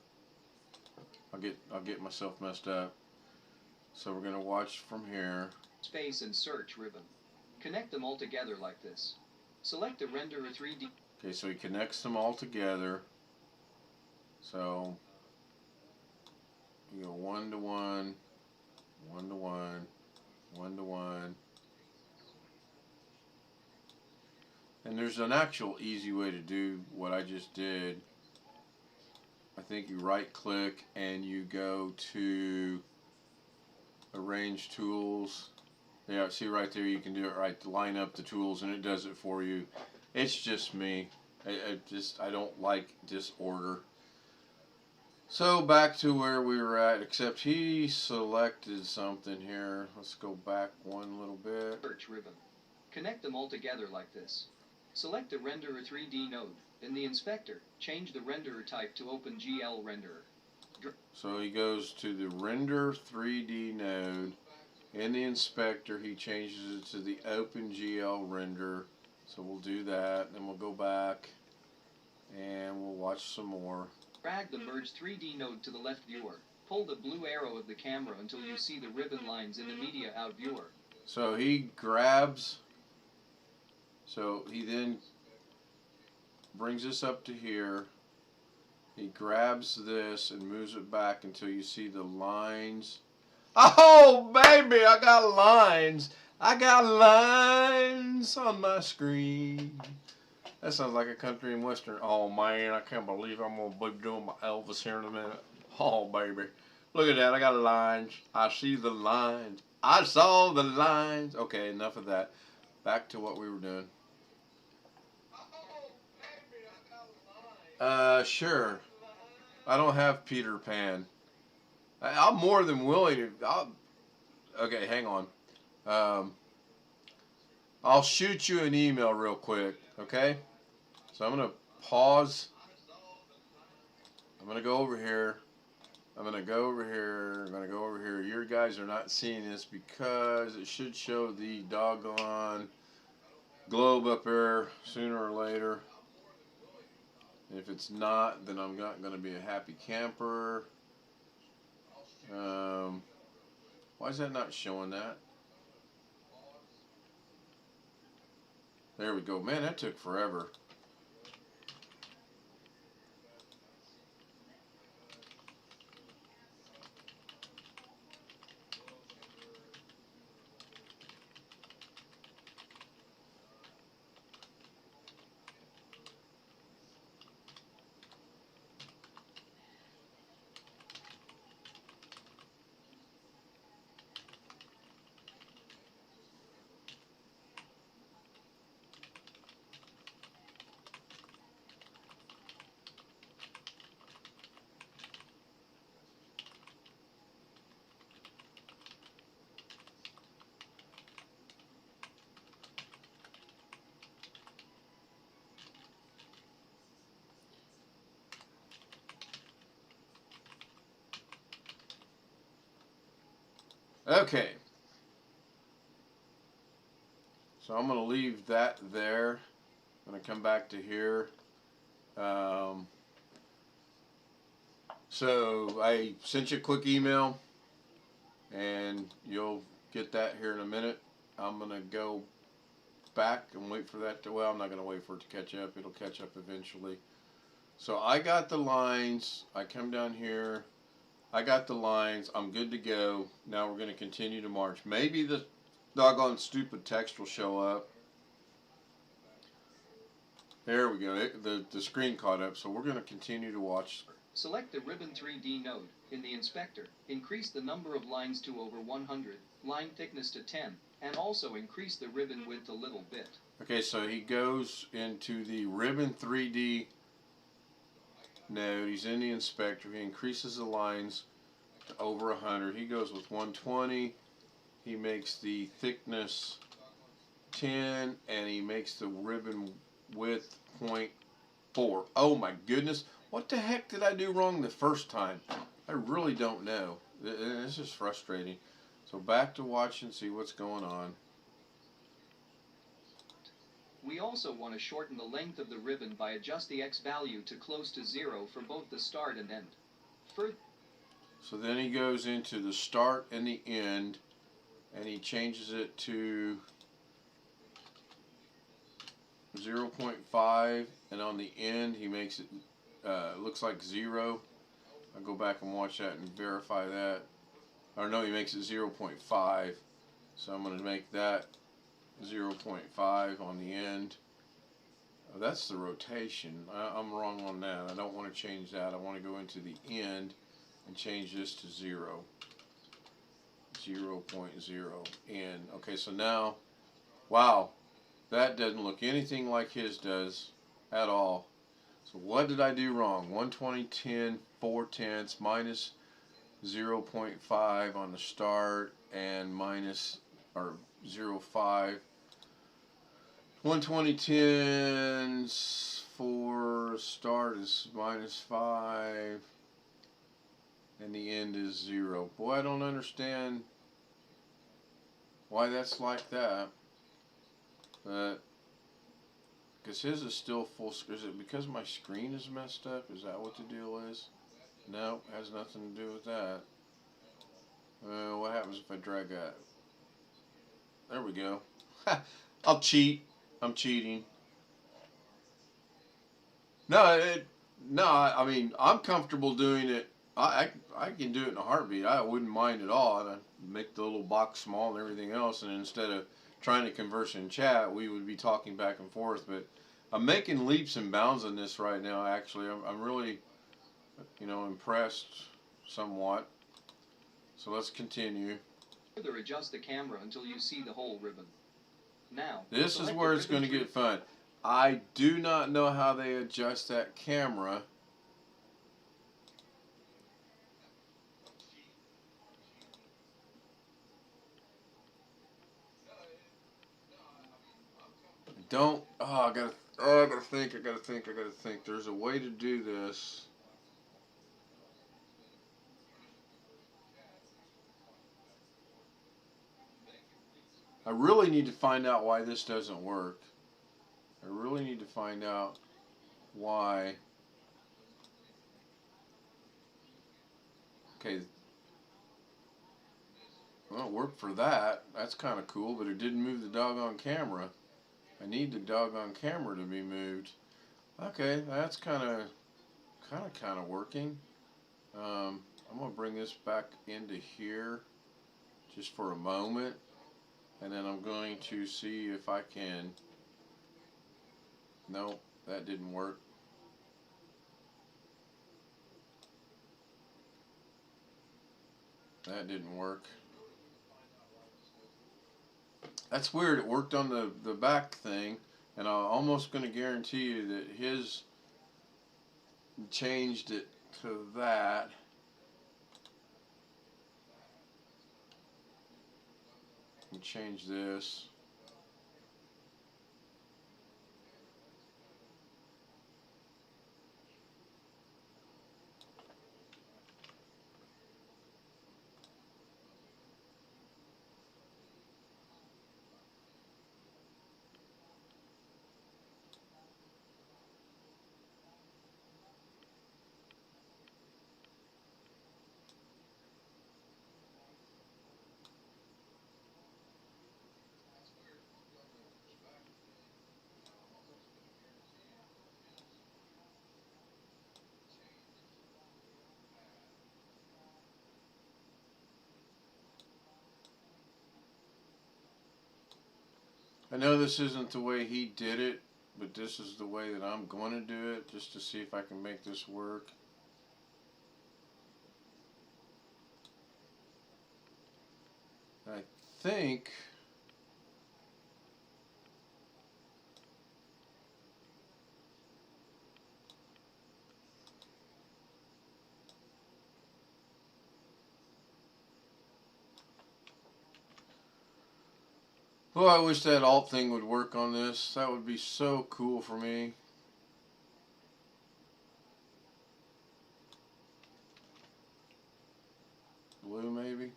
Speaker 1: I'll get myself messed up. So we're going to watch from here.
Speaker 4: Space and search ribbon. Connect them all together like this. Select a render or 3D.
Speaker 1: Okay, so he connects them all together. So you go 1 to 1, 1 to 1, 1 to 1. And there's an actual easy way to do what I just did. I think you right click and you go to Arrange Tools. Yeah, see right there, you can do it right, line up the tools, and it does it for you. It's just me. I don't like disorder. So back to where we were at, except he selected something here. Let's go back one little bit.
Speaker 4: Search ribbon. Connect them all together like this. Select a render or 3D node. In the inspector, change the renderer type to OpenGL renderer.
Speaker 1: So he goes to the render 3D node. In the inspector, he changes it to the OpenGL render. So we'll do that, then we'll go back and we'll watch some more.
Speaker 4: Drag the merge 3D node to the left viewer. Pull the blue arrow of the camera until you see the ribbon lines in the media out viewer.
Speaker 1: So he grabs, so he then brings this up to here. He grabs this and moves it back until you see the lines. Oh, baby, I got lines. I got lines on my screen. That sounds like a country and western. Oh, man, I can't believe I'm going to be doing my Elvis here in a minute. Oh, baby. Look at that. I got lines. I see the lines. I saw the lines. Okay, enough of that. Back to what we were doing. Sure. I don't have Peter Pan. I'm more than willing to. Okay, hang on. I'll shoot you an email real quick, okay? So I'm going to pause. I'm going to go over here. I'm going to go over here. I'm going to go over here. Your guys are not seeing this because it should show the doggone globe up there sooner or later. And if it's not, then I'm not going to be a happy camper. Why is that not showing that? There we go. Man, that took forever. Okay. So I'm going to leave that there. I'm going to come back to here. So I sent you a quick email, and you'll get that here in a minute. I'm going to go back and wait for that to, well, I'm not going to wait for it to catch up. It'll catch up eventually. So I got the lines. I come down here. I got the lines. I'm good to go. Now we're going to continue to march. Maybe the doggone stupid text will show up. There we go. The screen caught up. So we're going to continue to watch.
Speaker 4: Select the Ribbon 3D node in the inspector. Increase the number of lines to over 100, line thickness to 10, and also increase the ribbon width a little bit.
Speaker 1: Okay, so he goes into the Ribbon 3D node. He's in the inspector. He increases the lines to over 100. He goes with 120. He makes the thickness 10, and he makes the ribbon width 0.4. Oh my goodness. What the heck did I do wrong the first time? I really don't know. This is frustrating. So back to watch and see what's going on.
Speaker 4: We also want to shorten the length of the ribbon by adjust the X value to close to 0 for both the start and end.
Speaker 1: So then he goes into the start and the end, and he changes it to 0.5, and on the end he makes it looks like 0. I'll go back and watch that and verify that. Or no, he makes it 0.5. So I'm going to make that 0.5 on the end. Oh, that's the rotation. I'm wrong on that. I don't want to change that. I want to go into the end and change this to 0. 0.0 end. Okay, so now, wow, that doesn't look anything like his does at all. So what did I do wrong? 120, 10, 4/10 minus 0.5 on the start, and minus, or 0.5. 120 tens for start is minus 5, and the end is 0. Boy, I don't understand why that's like that. But because his is still full screen. Is it because my screen is messed up? Is that what the deal is? No, has nothing to do with that. What happens if I drag that? There we go. I'll cheat. I'm cheating. No, I mean, I'm comfortable doing it. I can do it in a heartbeat. I wouldn't mind at all. And I make the little box small and everything else. And instead of trying to converse in chat, we would be talking back and forth. But I'm making leaps and bounds in this right now. Actually, I'm really, impressed somewhat. So let's continue.
Speaker 4: Further adjust the camera until you see the whole ribbon. Now,
Speaker 1: this is where it's going to get fun. I do not know how they adjust that camera. I gotta think. There's a way to do this. I really need to find out why this doesn't work. I really need to find out why. Okay. Well, it worked for that. That's kind of cool, but it didn't move the doggone camera. I need the doggone camera to be moved. Okay, that's kind of working. I'm gonna bring this back into here just for a moment, and then I'm going to see if I can. Nope, that didn't work. That didn't work. That's weird. It worked on the back thing, and I'm almost going to guarantee you that his changed it to that. And change this. I know this isn't the way he did it, but this is the way that I'm going to do it, just to see if I can make this work. I think oh, I wish that alt thing would work on this. That would be so cool for me. Blue, maybe?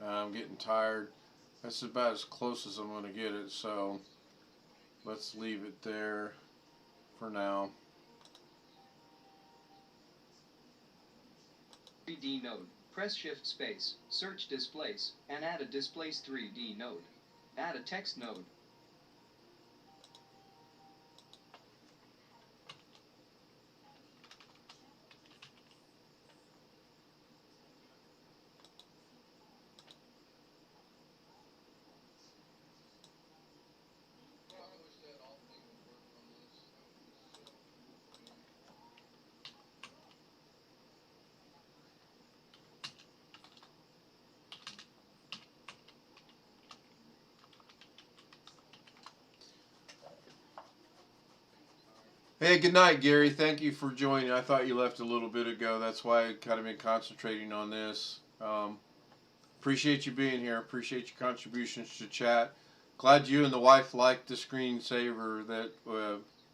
Speaker 1: I'm getting tired. That's about as close as I'm going to get it, so let's leave it there for now.
Speaker 4: 3D node. Press Shift Space, search Displace, and add a Displace 3D node. Add a text node.
Speaker 1: Hey, good night, Gary. Thank you for joining. I thought you left a little bit ago. That's why I kind of been concentrating on this. Appreciate you being here. Appreciate your contributions to chat. Glad you and the wife liked the screensaver. That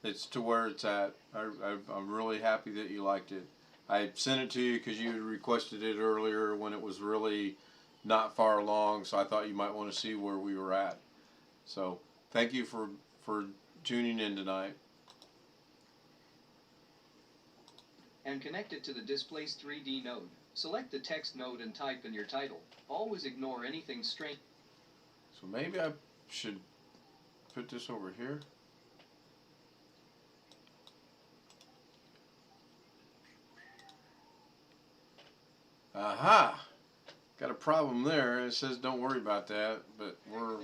Speaker 1: it's to where it's at. I'm really happy that you liked it. I sent it to you because you had requested it earlier when it was really not far along. So I thought you might want to see where we were at. So thank you for tuning in tonight.
Speaker 4: And connect it to the Displace 3D node. Select the text node and type in your title. Always ignore anything strange.
Speaker 1: So maybe I should put this over here. Aha! Got a problem there. It says don't worry about that, but we're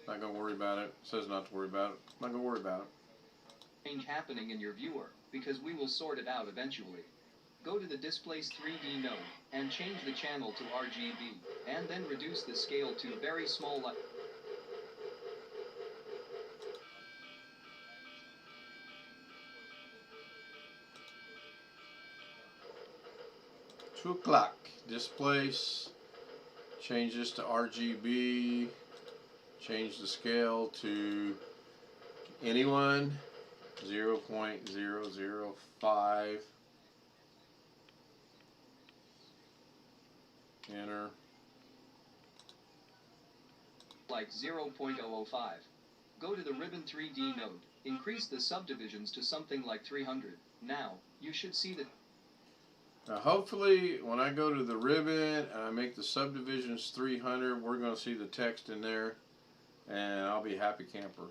Speaker 1: not gonna worry about it. It says not to worry about it. Not gonna worry about it.
Speaker 4: Change happening in your viewer, because we will sort it out eventually. Go to the Displace 3D node, and change the channel to RGB, and then reduce the scale to very small.
Speaker 1: 2 o'clock. Displace. Change this to RGB. Change the scale to anyone. 0.005. Enter.
Speaker 4: Like 0.005. Go to the ribbon 3D node. Increase the subdivisions to something like 300. Now, you should see that.
Speaker 1: Now hopefully when I go to the ribbon and I make the subdivisions 300, we're going to see the text in there and I'll be happy camper.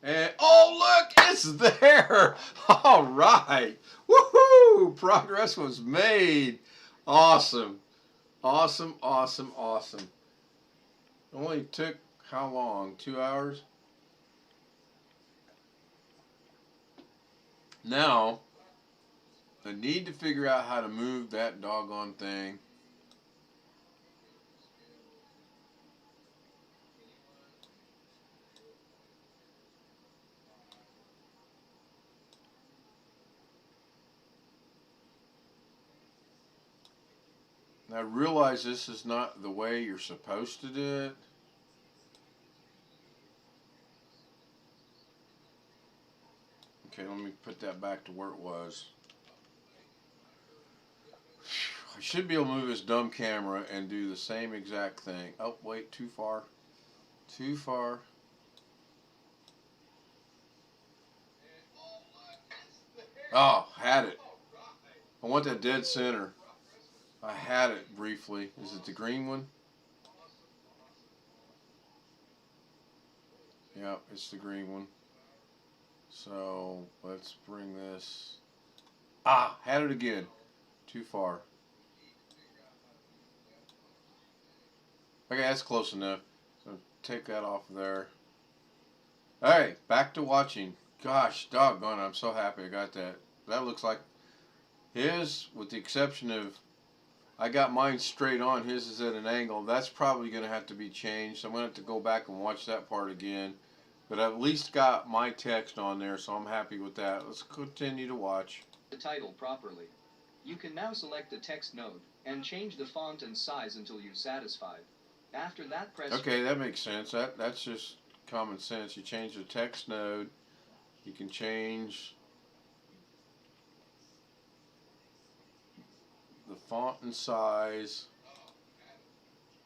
Speaker 1: And oh look, it's there. All right. Woohoo! Progress was made. Awesome. Awesome, awesome, awesome. Only took how long? 2 hours? Now I need to figure out how to move that doggone thing. I realize this is not the way you're supposed to do it. Okay, let me put that back to where it was. I should be able to move this dumb camera and do the same exact thing. Oh, wait, too far. Too far. Oh, had it. I want that dead center. I had it briefly. Is it the green one? Yep, it's the green one. So, let's bring this. Ah, had it again. Too far. Okay, that's close enough. So take that off of there. Alright, back to watching. Gosh, doggone, I'm so happy I got that. That looks like his, with the exception of, I got mine straight on, his is at an angle. That's probably going to have to be changed. So I'm going to have to go back and watch that part again. But I've at least got my text on there, so I'm happy with that. Let's continue to watch.
Speaker 4: The title properly. You can now select the text node and change the font and size until you're satisfied. After that, press...
Speaker 1: Okay, that makes sense. That's just common sense. You change the text node. You can change the font and size.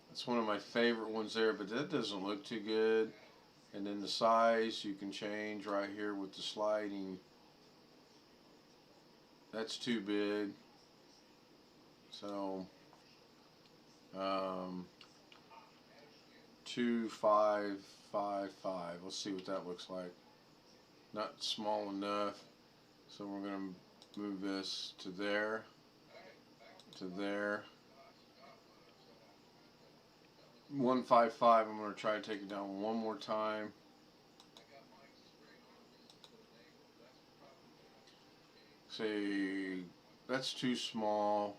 Speaker 1: That's one of my favorite ones there, but that doesn't look too good. And then the size you can change right here with the sliding. That's too big. So 2555. Let's see what that looks like. Not small enough. So we're going to move this to there. To there. 155. I'm going to try to take it down one more time. See, that's too small.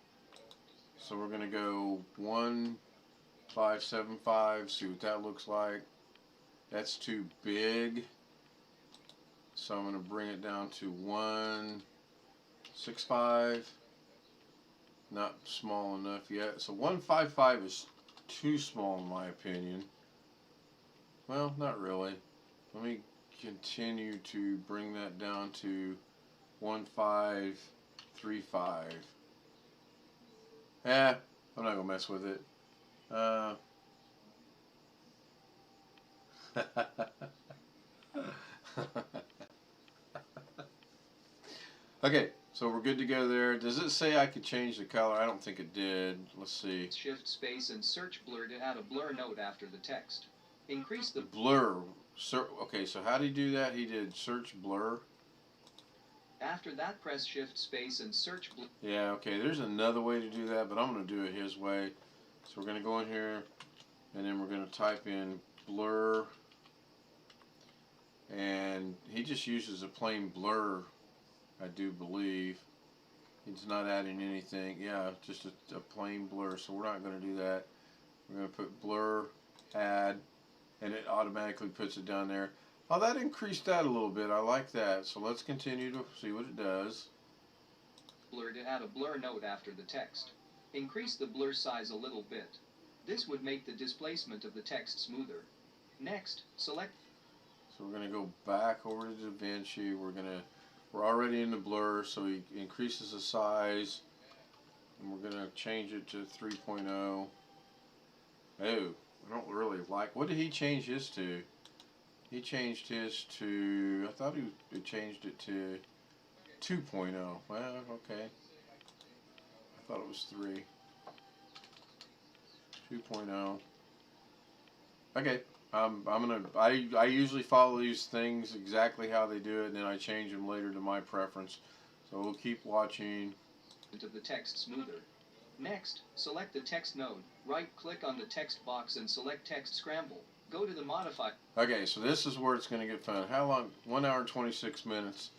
Speaker 1: So we're going to go 1575. See what that looks like. That's too big. So I'm going to bring it down to 165. Not small enough yet. So 155 is too small in my opinion. Well, not really. Let me continue to bring that down to 1535. I'm not gonna mess with it. Okay, so we're good to go there. Does it say I could change the color? I don't think it did. Let's see.
Speaker 4: Shift space and search blur to add a blur note after the text. Increase the
Speaker 1: blur. Okay, so how did he do that? He did search blur.
Speaker 4: After that, press shift space and search blur.
Speaker 1: Yeah, okay, there's another way to do that, but I'm going to do it his way. So we're going to go in here, and then we're going to type in blur. And he just uses a plain blur, I do believe. He's not adding anything. Yeah, just a plain blur. So we're not going to do that. We're going to put blur, add, and it automatically puts it down there. Oh, that increased that a little bit. I like that. So let's continue to see what it does.
Speaker 4: Blur to add a blur note after the text. Increase the blur size a little bit. This would make the displacement of the text smoother. Next, select.
Speaker 1: So we're going to go back over to Da Vinci. We're already in the blur, so he increases the size. And we're going to change it to 3.0. Oh, I don't really like. What did he change his to? He changed his to, I thought he changed it to 2.0. Well, okay. I thought it was 3. 2.0. Okay. I usually follow these things exactly how they do it, and then I change them later to my preference. So we'll keep watching.
Speaker 4: Into the text smoother. Next, select the text node. Right-click on the text box and select Text Scramble. Go to the modify.
Speaker 1: Okay, so this is where it's going to get fun. How long? 1 hour and 26 minutes.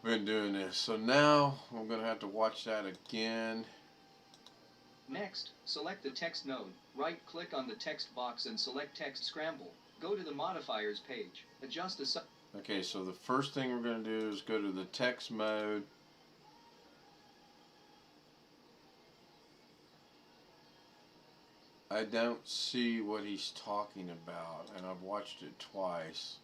Speaker 1: Been doing this. So now I'm going to have to watch that again.
Speaker 4: Next, select the text node. Right-click on the text box and select Text Scramble. Go to the modifiers page. Adjust the
Speaker 1: Okay, so the first thing we're going to do is go to the text mode. I don't see what he's talking about, and I've watched it twice.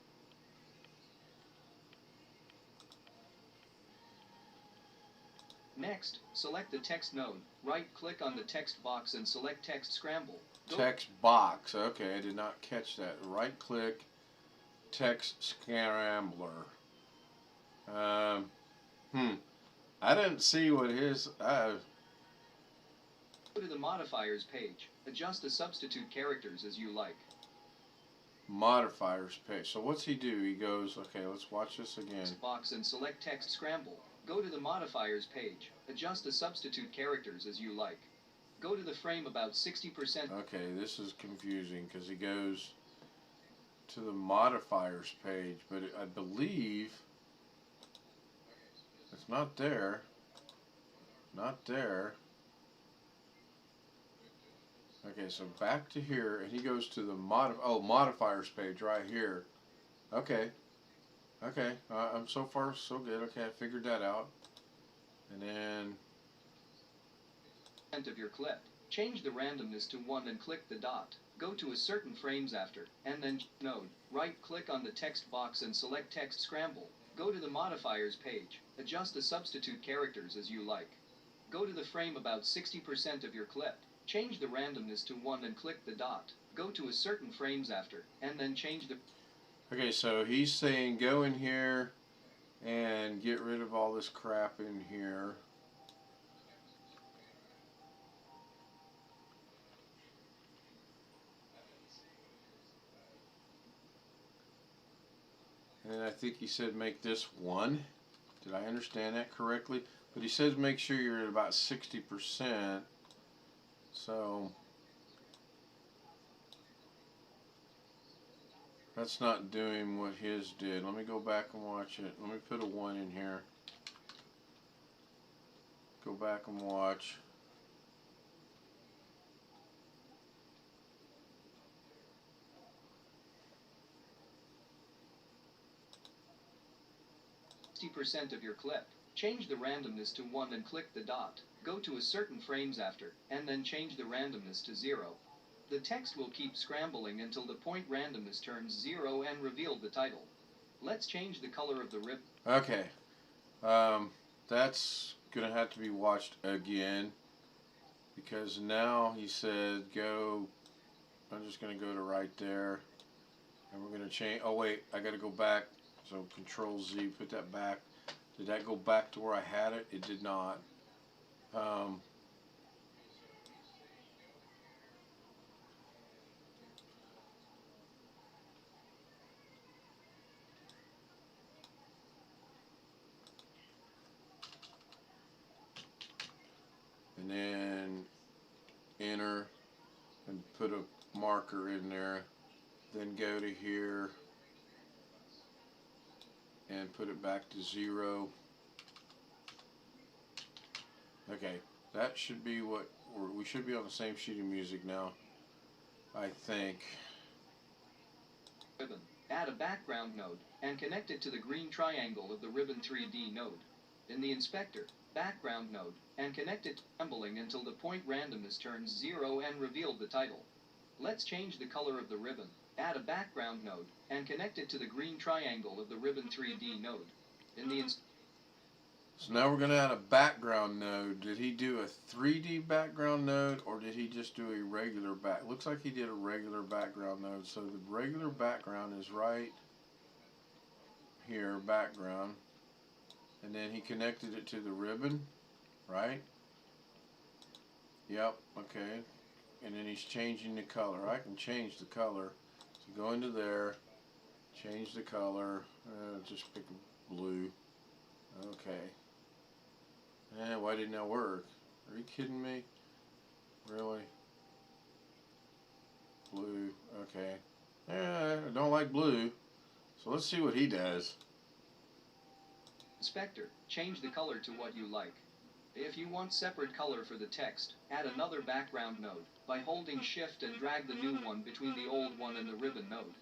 Speaker 4: Next, select the text node. Right-click on the text box and select Text Scramble.
Speaker 1: Text box. Okay, I did not catch that. Right-click, Text Scrambler. I didn't see what his...
Speaker 4: Go to the modifiers page. Adjust the substitute characters as you like.
Speaker 1: Modifiers page. So what's he do? He goes, okay, let's watch this again.
Speaker 4: Box and select Text Scramble. Go to the modifiers page. Adjust the substitute characters as you like. Go to the frame about 60%.
Speaker 1: Okay, this is confusing because he goes to the modifiers page, but I believe it's not there. Not there. Okay, so back to here, and he goes to the modifiers page right here. Okay. Okay, I'm so far so good. Okay, I figured that out. And then
Speaker 4: of your clip. Change the randomness to 1 and click the dot. Go to a certain frames after, and then node. Right-click on the text box and select Text Scramble. Go to the modifiers page. Adjust the substitute characters as you like. Go to the frame about 60% of your clip. Change the randomness to 1 and click the dot. Go to a certain frames after, and then change the...
Speaker 1: Okay, so he's saying go in here and get rid of all this crap in here. And I think he said make this 1. Did I understand that correctly? But he says make sure you're at about 60%. So that's not doing what his did. Let me go back and watch it. Let me put a 1 in here. Go back and watch.
Speaker 4: percent of your clip. Change the randomness to 1 and click the dot. Go to a certain frames after, and then change the randomness to 0. The text will keep scrambling until the point randomness turns 0 and reveal the title. Let's change the color of the ribbon.
Speaker 1: Okay. That's going to have to be watched again, because now he said go, I'm just going to go to right there, and we're going to change, oh wait, I got to go back. So Control Z, put that back. Did that go back to where I had it? It did not. And then enter and put a marker in there. Then go to here and put it back to 0. Okay, that should be what we should be on the same sheet of music now, I think.
Speaker 4: Ribbon. Add a background node and connect it to the green triangle of the ribbon 3D node. In the inspector, background node, and connect it to scrambling until the point randomness turns 0 and reveal the title. Let's change the color of the ribbon. Add a background node, and connect it to the green triangle of the ribbon 3D node.
Speaker 1: So now we're going to add a background node. Did he do a 3D background node, or did he just do a regular back? Looks like he did a regular background node. So the regular background is right here, background. And then he connected it to the ribbon, right? Yep, okay. And then he's changing the color. I can change the color. So go into there, change the color, just pick a blue. Okay. Why didn't that work? Are you kidding me? Really? Blue, okay. I don't like blue. So let's see what he does.
Speaker 4: Inspector, change the color to what you like. If you want separate color for the text, add another background node by holding Shift and drag the new one between the old one and the ribbon node.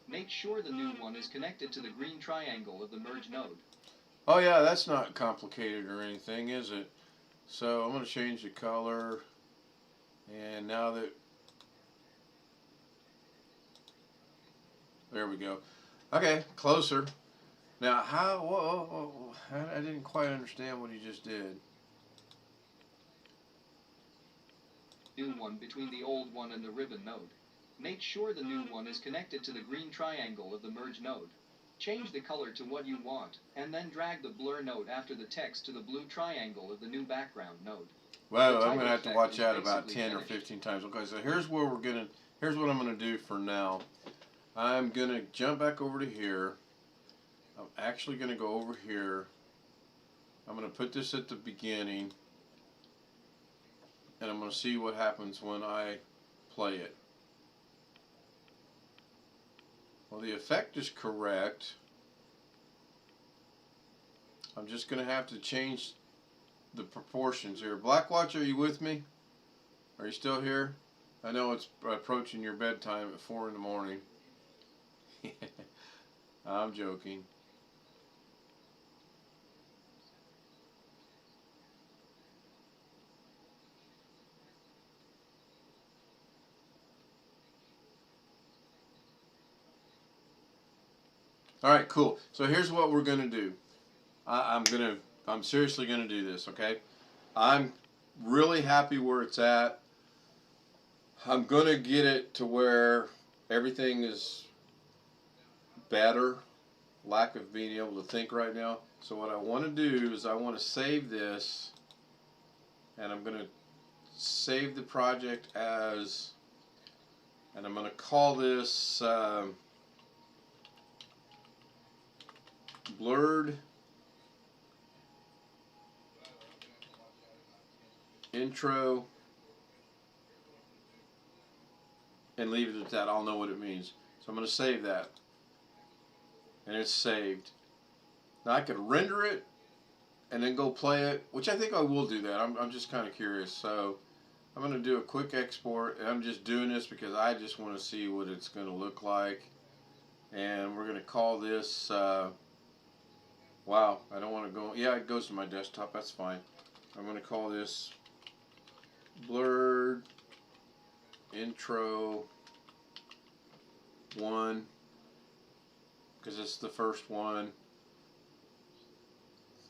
Speaker 4: Make sure the new one is connected to the green triangle of the merge node.
Speaker 1: Oh yeah, that's not complicated or anything, is it? So I'm going to change the color, and now that, there we go. Okay, closer. Now how, I didn't quite understand what he just did.
Speaker 4: New one between the old one and the ribbon node. Make sure the new one is connected to the green triangle of the merge node. Change the color to what you want, and then drag the blur node after the text to the blue triangle of the new background node.
Speaker 1: Well, I'm going to have to watch that about 10 or 15 times. Okay, so here's what I'm going to do for now. I'm going to jump back over to here. I'm actually going to go over here. I'm going to put this at the beginning. and I'm going to see what happens when I play it. Well, the effect is correct. I'm just going to have to change the proportions here. Blackwatch, are you with me? Are you still here? I know it's approaching your bedtime at 4 in the morning. I'm joking. All right, cool. So here's what we're gonna do. I'm seriously gonna do this. Okay. I'm really happy where it's at. I'm gonna get it to where everything is better. Lack of being able to think right now. So what I want to do is I want to save this, and I'm gonna save the project as, and I'm gonna call this blurred intro, and leave it at that. I'll know what it means. So I'm going to save that, and it's saved. Now I could render it and then go play it, which I think I will do that. I'm just kind of curious. So I'm going to do a quick export, and I'm just doing this because I just want to see what it's going to look like. And we're going to call this wow, I don't want to go, yeah, it goes to my desktop, that's fine. I'm going to call this blurred intro 1, because it's the first one.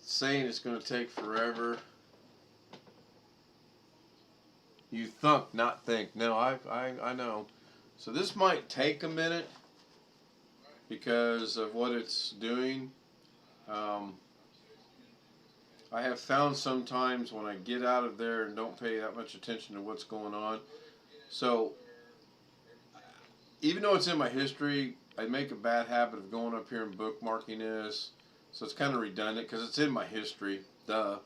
Speaker 1: It's saying it's going to take forever. You thunk, not think. No, I know. So this might take a minute because of what it's doing. I have found sometimes when I get out of there and don't pay that much attention to what's going on. So even though it's in my history, I make a bad habit of going up here and bookmarking this. So it's kind of redundant because it's in my history, duh.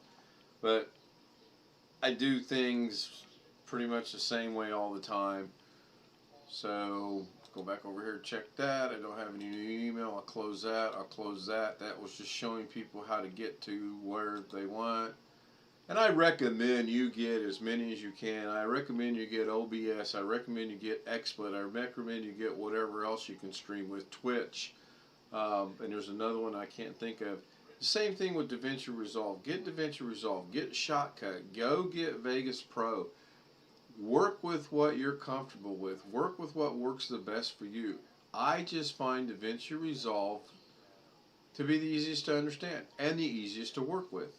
Speaker 1: But I do things pretty much the same way all the time. So go back over here, check that. I don't have any new email. I'll close that. I'll close that. That was just showing people how to get to where they want. And I recommend you get as many as you can. I recommend you get OBS. I recommend you get XSplit. I recommend you get whatever else you can stream with, Twitch. And there's another one I can't think of. The same thing with Da Vinci Resolve. Get Da Vinci Resolve. Get Shotcut. Go get Vegas Pro. Work with what you're comfortable with. Work with what works the best for you. I just find Da Vinci Resolve to be the easiest to understand and the easiest to work with.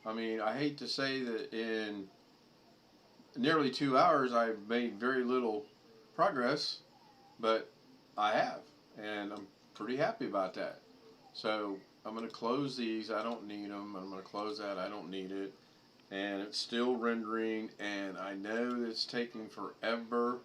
Speaker 1: I mean, I hate to say that in nearly 2 hours I've made very little progress, but I have, and I'm pretty happy about that. So I'm going to close these. I don't need them. I'm going to close that. I don't need it. And it's still rendering, and I know that it's taking forever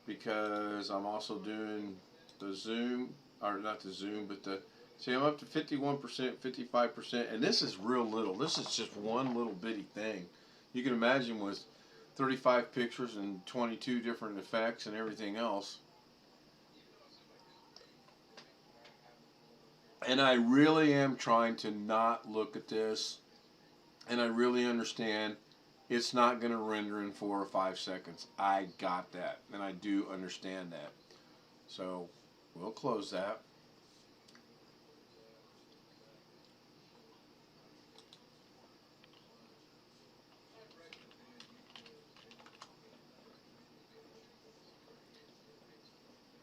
Speaker 1: because I'm also doing the zoom, or not the zoom, but the, see, I'm up to 51%, 55%, and this is real little. This is just one little bitty thing. You can imagine with 35 pictures and 22 different effects and everything else. And I really am trying to not look at this. And I really understand it's not going to render in 4 or 5 seconds. I got that. And I do understand that. So we'll close that.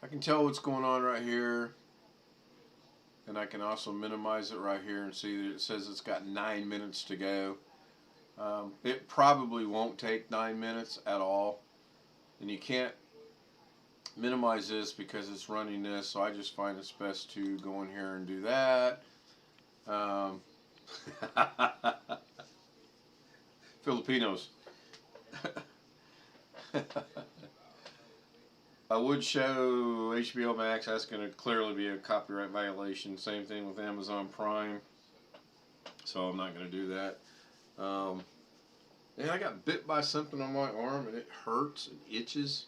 Speaker 1: I can tell what's going on right here. And I can also minimize it right here and see that it says it's got 9 minutes to go. It probably won't take 9 minutes at all. And you can't minimize this because it's running this, so I just find it's best to go in here and do that. Filipinos. I would show HBO Max. That's going to clearly be a copyright violation. Same thing with Amazon Prime. So I'm not going to do that. And I got bit by something on my arm, and it hurts and itches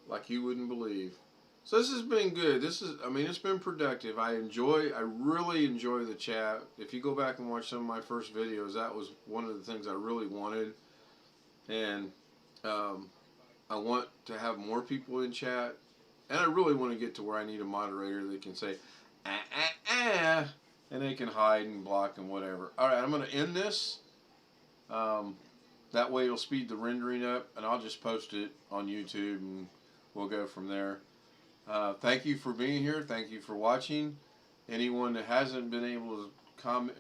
Speaker 1: like you wouldn't believe. So this has been good. I mean, it's been productive. I really enjoy the chat. If you go back and watch some of my first videos, that was one of the things I really wanted. And I want to have more people in chat. And I really want to get to where I need a moderator that can say, and they can hide and block and whatever. All right, I'm going to end this. That way it'll speed the rendering up, and I'll just post it on YouTube, and we'll go from there. Thank you for being here. Thank you for watching. Anyone that hasn't been able to comment,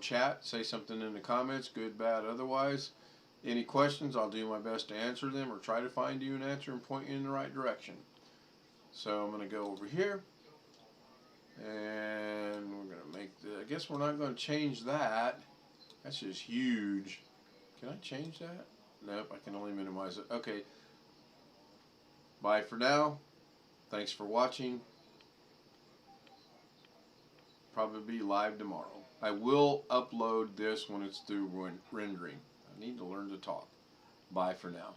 Speaker 1: chat, say something in the comments, good, bad, otherwise. Any questions, I'll do my best to answer them or try to find you an answer and point you in the right direction. So I'm going to go over here, and we're going to make I guess we're not going to change that. That's just huge. Can I change that? Nope, I can only minimize it. Okay. Bye for now. Thanks for watching. Probably be live tomorrow. I will upload this when it's through rendering. I need to learn to talk. Bye for now.